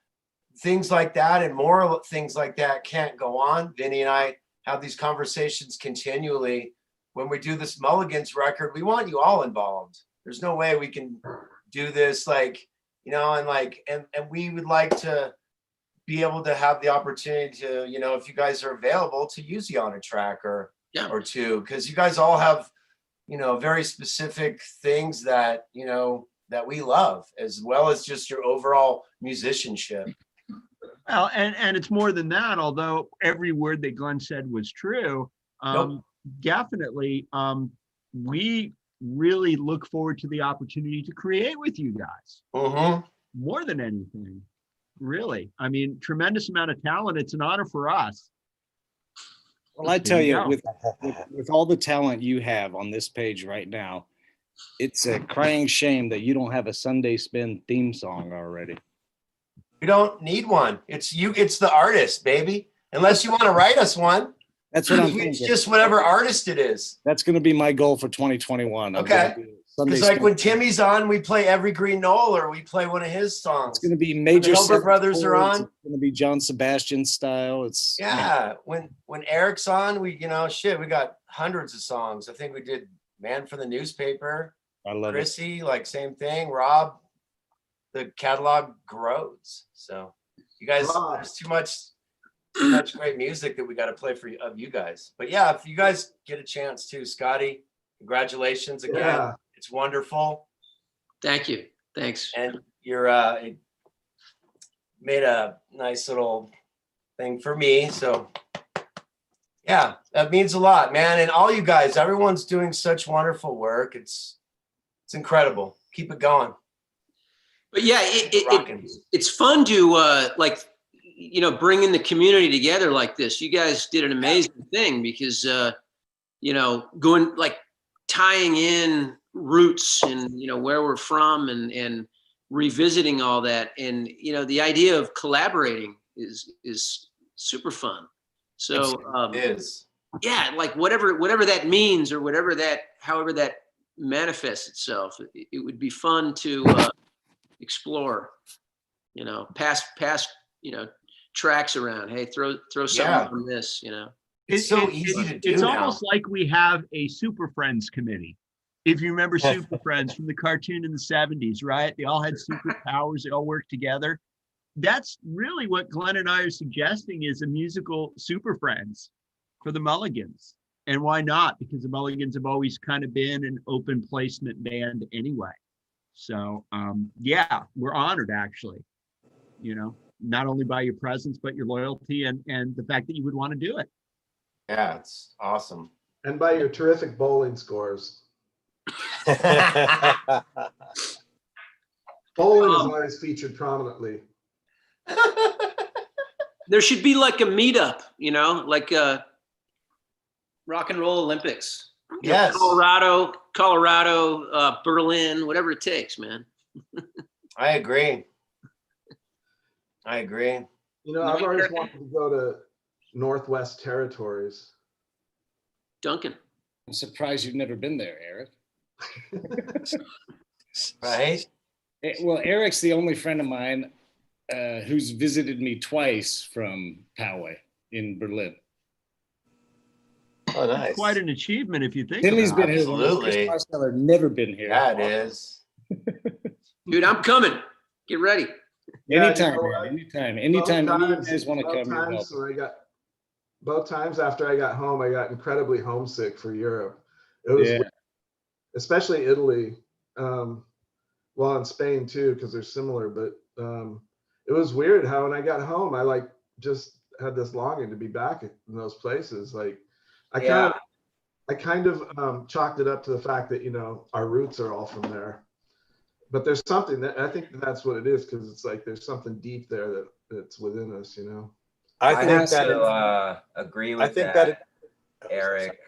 things like that and more things like that can't go on. Vinny and I have these conversations continually. When we do this Mulligans record, we want you all involved. There's no way we can do this and we would like to be able to have the opportunity to, if you guys are available, to use you on a track or two, because you guys all have, very specific things that, that we love, as well as just your overall musicianship. Well, and it's more than that, although every word that Glenn said was true. Definitely, we really look forward to the opportunity to create with you guys. More than anything, really. I mean, tremendous amount of talent. It's an honor for us. Well, I tell you, with all the talent you have on this page right now, it's a crying shame that you don't have a Sunday Spin theme song already. We don't need one. It's the artist, baby. Unless you want to write us one. That's what I'm thinking. It's just whatever artist it is. That's going to be my goal for 2021. Okay. Sunday. Because like when Timmy's on, we play Every Green Knoll or we play one of his songs. It's going to be major. When the Hilbert Brothers are on. It's going to be John Sebastian style. It's yeah. When Eric's on, we we got hundreds of songs. I think we did Man for the Newspaper. I love Chrissy, like same thing. Rob, the catalog grows. So you guys, there's too much great music that we got to play for you guys. But yeah, if you guys get a chance too, Scotty, congratulations again. Yeah. It's wonderful. Thank you. Thanks. And you're it made a nice little thing for me. So yeah, that means a lot, man. And all you guys, everyone's doing such wonderful work. It's incredible. Keep it going. But yeah, it's fun to bring in the community together like this. You guys did an amazing thing because going like tying in roots and where we're from and revisiting all that, and the idea of collaborating is super fun. So it is. Yeah, like whatever that means or however that manifests itself, it would be fun to explore, pass tracks around. Hey, throw something from this, It's so easy to do. It's now. almost like we have a Super Friends committee. If you remember Super Friends from the cartoon in the 70s, right? They all had superpowers. They all worked together. That's really what Glenn and I are suggesting is a musical Super Friends for the Mulligans. And why not? Because the Mulligans have always kind of been an open placement band anyway. So yeah, we're honored actually, not only by your presence, but your loyalty and the fact that you would want to do it. Yeah, it's awesome. And by your terrific bowling scores. Bowling is always featured prominently. There should be like a meetup, like Rock and Roll Olympics. Yes. Colorado, Berlin, whatever it takes, man. I agree. I've always wanted to go to Northwest Territories. Duncan. I'm surprised you've never been there, Eric. Right? Well, Eric's the only friend of mine who's visited me twice from Poway in Berlin. Oh, nice. Quite an achievement if you think Timmy's about been it. here. Absolutely. Chris Marsteller never been here. Yeah, it is. Dude, I'm coming. Get ready. Anytime, man. Anytime you guys want to come, you're welcome. Both times after I got home, I got incredibly homesick for Europe. It was weird. Especially Italy, well, in Spain too, because they're similar. But it was weird how when I got home, I just had this longing to be back in those places. Like I kind of chalked it up to the fact that our roots are all from there. But there's something that I think that's what it is, because it's like there's something deep there that's within us, I think agree with that, Eric.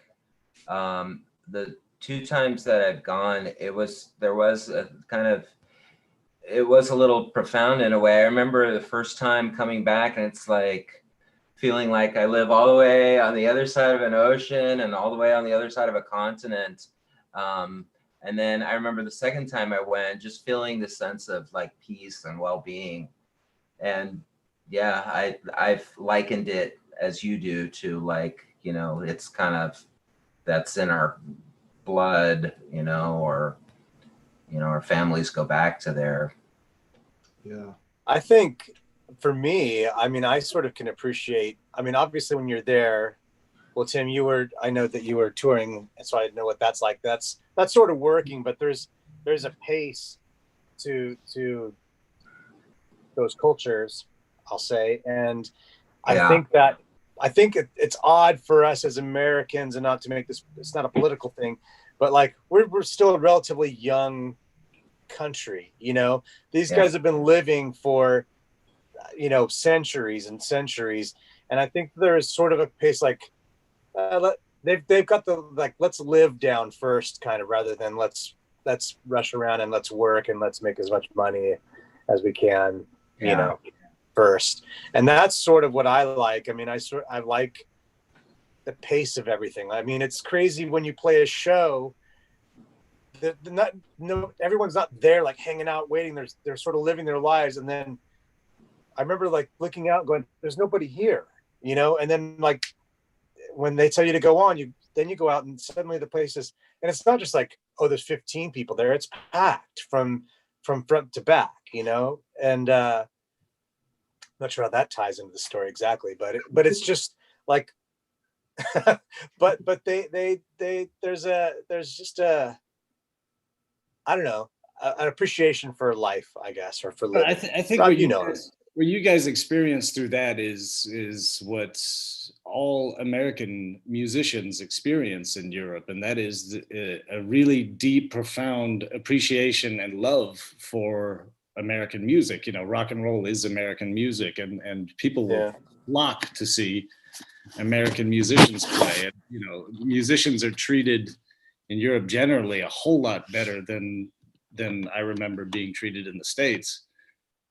The two times that I've gone, it was a little profound in a way. I remember the first time coming back, and it's like feeling like I live all the way on the other side of an ocean and all the way on the other side of a continent. And then I remember the second time I went, just feeling the sense of like peace and well-being. And yeah, I've likened it as you do to like, it's kind of, that's in our blood, or, our families go back to there. Yeah. I think for me, I sort of can appreciate, obviously when you're there, well, Tim, I know that you were touring, and so I know what that's like. That's sort of working, but there's a pace to those cultures, I'll say. And I think it's odd for us as Americans, and not to make this, it's not a political thing, but like we're still a relatively young country, these guys have been living for, centuries and centuries. And I think there's sort of a pace like, they've got the, like, let's live down first kind of, rather than let's rush around and let's work and let's make as much money as we can, first. And that's sort of what I like. I like the pace of everything. It's crazy when you play a show everyone's not there like hanging out waiting. They're sort of living their lives, and then I remember like looking out going, there's nobody here, you know. And then like when they tell you to go on, you go out and suddenly the place is, and it's not just like, oh, there's 15 people there. It's packed from front to back, you know. And not sure how that ties into the story exactly, but it's just like, but there's just a, I don't know, an appreciation for life, I guess, or for living. I think what you guys experience through that is what all American musicians experience in Europe, and that is a really deep, profound appreciation and love for American music. You know, rock and roll is American music, and people will flock to see American musicians play. And you know, musicians are treated in Europe generally a whole lot better than I remember being treated in the States.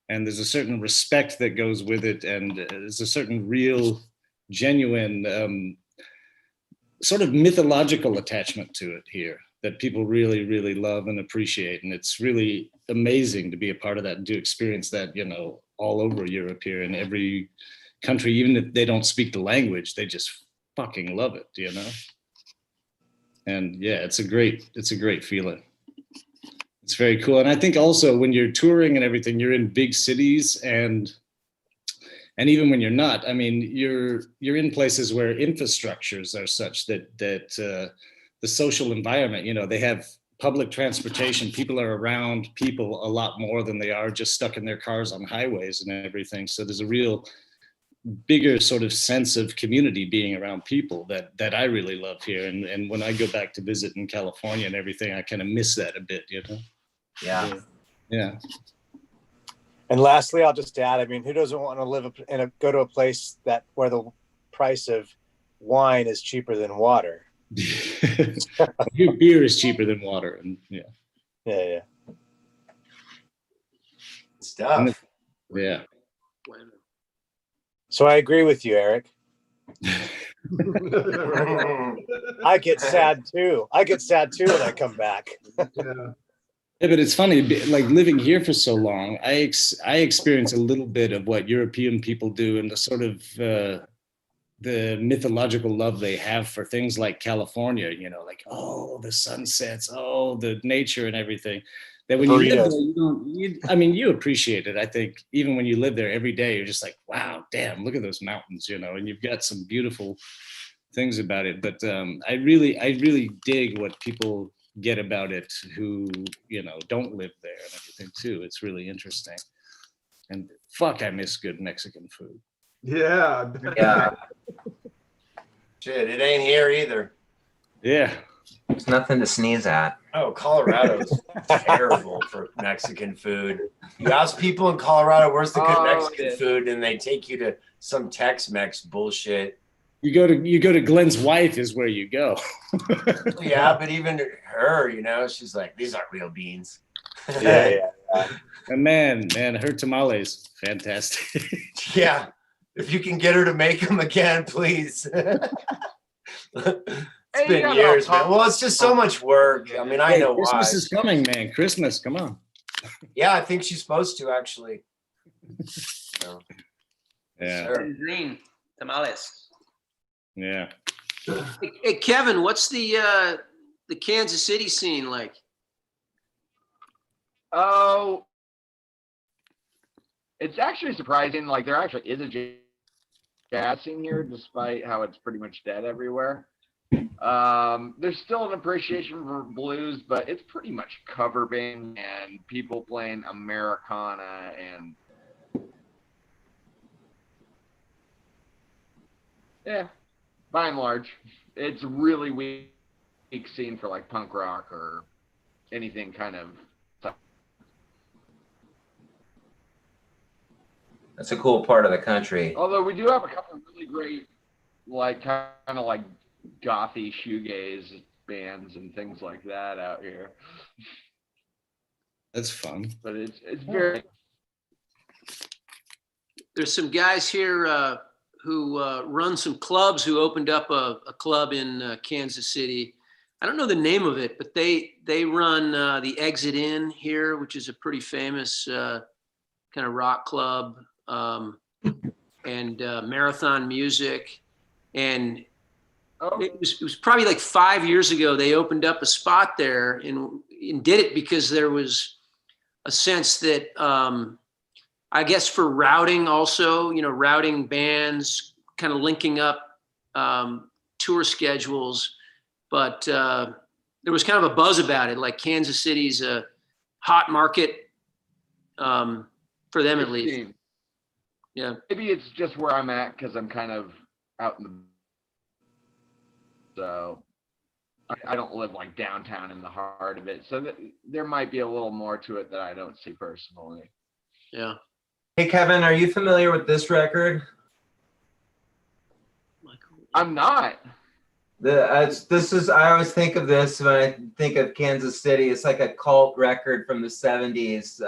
And there's a certain respect that goes with it, and there's a certain real, genuine, sort of mythological attachment to it here that people really, really love and appreciate. And it's really amazing to be a part of that and to experience that, you know, all over Europe here, in every country. Even if they don't speak the language, they just fucking love it, you know? And yeah, it's a great feeling. It's very cool. And I think also when you're touring and everything, you're in big cities, and even when you're not, I mean, you're in places where infrastructures are such that the social environment, you know, they have public transportation. People are around people a lot more than they are just stuck in their cars on highways and everything. So there's a real bigger sort of sense of community being around people that I really love here. And when I go back to visit in California and everything, I kind of miss that a bit, you know? Yeah. Yeah. And lastly, I'll just add, I mean, who doesn't want to go to a place where the price of wine is cheaper than water? Beer is cheaper than water. And yeah. Stuff. Yeah. So I agree with you, Eric. I get sad too. When I come back. Yeah, but it's funny, like living here for so long, I experience a little bit of what European people do, and the sort of the mythological love they have for things like California, you know, like, oh, the sunsets, oh, the nature and everything. That when you live there, you appreciate it. I think even when you live there every day, you're just like, wow, damn, look at those mountains, you know, and you've got some beautiful things about it. But I really dig what people get about it who, you know, don't live there and everything too. It's really interesting. And fuck, I miss good Mexican food. Yeah. Shit, it ain't here either. Yeah. There's nothing to sneeze at. Oh, Colorado's terrible for Mexican food. You ask people in Colorado, where's the good Mexican food? And they take you to some Tex-Mex bullshit. You go to Glenn's wife is where you go. Yeah, but even her, you know, she's like, these aren't real beans. Yeah. And man, her tamales, fantastic. Yeah, if you can get her to make them again, please. It's been years, man. Well, it's just so much work. I mean, I know why. Christmas is coming, man. Christmas, come on. Yeah, I think she's supposed to actually. So, yeah. Sure. Green tamales. Yeah. Hey, Kevin, what's the Kansas City scene like? Oh, it's actually surprising. Like there actually is a jazz scene here, despite how it's pretty much dead everywhere. There's still an appreciation for blues, but it's pretty much cover band and people playing Americana and yeah, by and large, it's really weak scene for like punk rock or anything kind of. That's a cool part of the country. Although we do have a couple of really great, like kind of like gothy shoegaze bands and things like that out here. That's fun. But it's very. There's some guys here who run some clubs who opened up a club in Kansas City. I don't know the name of it, but they run the Exit Inn here, which is a pretty famous kind of rock club, and Marathon Music. And it was probably like 5 years ago, they opened up a spot there and did it because there was a sense that, I guess for routing also, routing bands, kind of linking up tour schedules. But there was kind of a buzz about it, like Kansas City's a hot market for them at least. Yeah. Maybe it's just where I'm at because I'm kind of out in the, so I don't live like downtown in the heart of it. So there might be a little more to it that I don't see personally. Yeah. Hey, Kevin, are you familiar with this record? I'm not. I always think of this when I think of Kansas City. It's like a cult record from the 70s.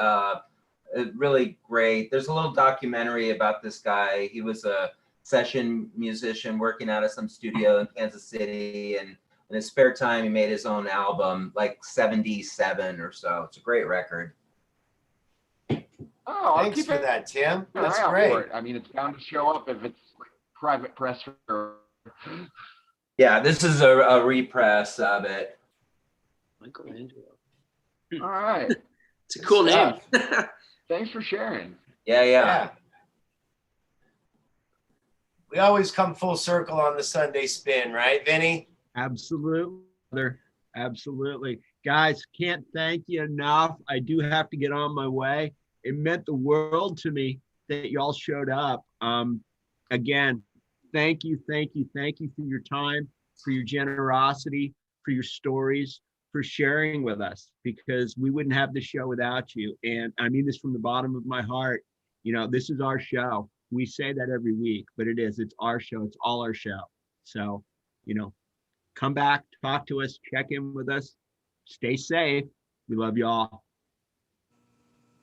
Really great. There's a little documentary about this guy. He was a session musician working out of some studio in Kansas City, and in his spare time he made his own album, like 77 or so. It's a great record. Oh, thanks for that, Tim. That's great. I mean, it's bound to show up if it's like private press or... Yeah, this is a repress of it. Michelangelo. All right. It's a cool name. Thanks for sharing. Yeah. We always come full circle on the Sunday spin, right, Vinny? Absolutely, brother. Absolutely. Guys, can't thank you enough. I do have to get on my way. It meant the world to me that y'all showed up. Again, thank you for your time, for your generosity, for your stories, for sharing with us, because we wouldn't have the show without you. And I mean this from the bottom of my heart. This is our show. We say that every week, but it's our show. It's all our show. So, come back, talk to us, check in with us, stay safe. We love you all.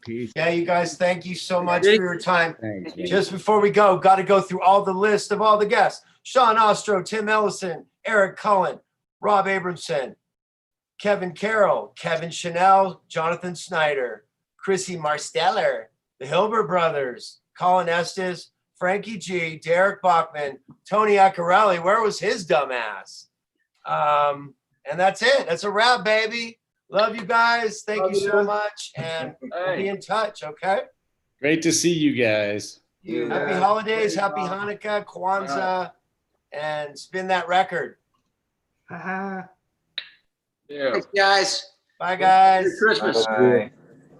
Peace. Yeah, you guys, thank you so much for your time. Thanks. Just before we go, got to go through all the list of all the guests. Sean Ostro, Tim Ellison, Eric Cullen, Rob Abramson, Kevin Carroll, Kevin Chanel, Jonathan Snyder, Chrissy Marsteller, the Hilbert Brothers, Colin Estes, Frankie G, Derek Bachman, Tony Accarelli. Where was his dumb ass? And that's it. That's a wrap, baby. Love you guys. Thank you so much. And we'll be in touch, okay? Great to see you guys. Happy holidays, happy Hanukkah, Kwanzaa, and spin that record. Yeah. Thanks, guys. Bye, guys. Merry Christmas. Bye.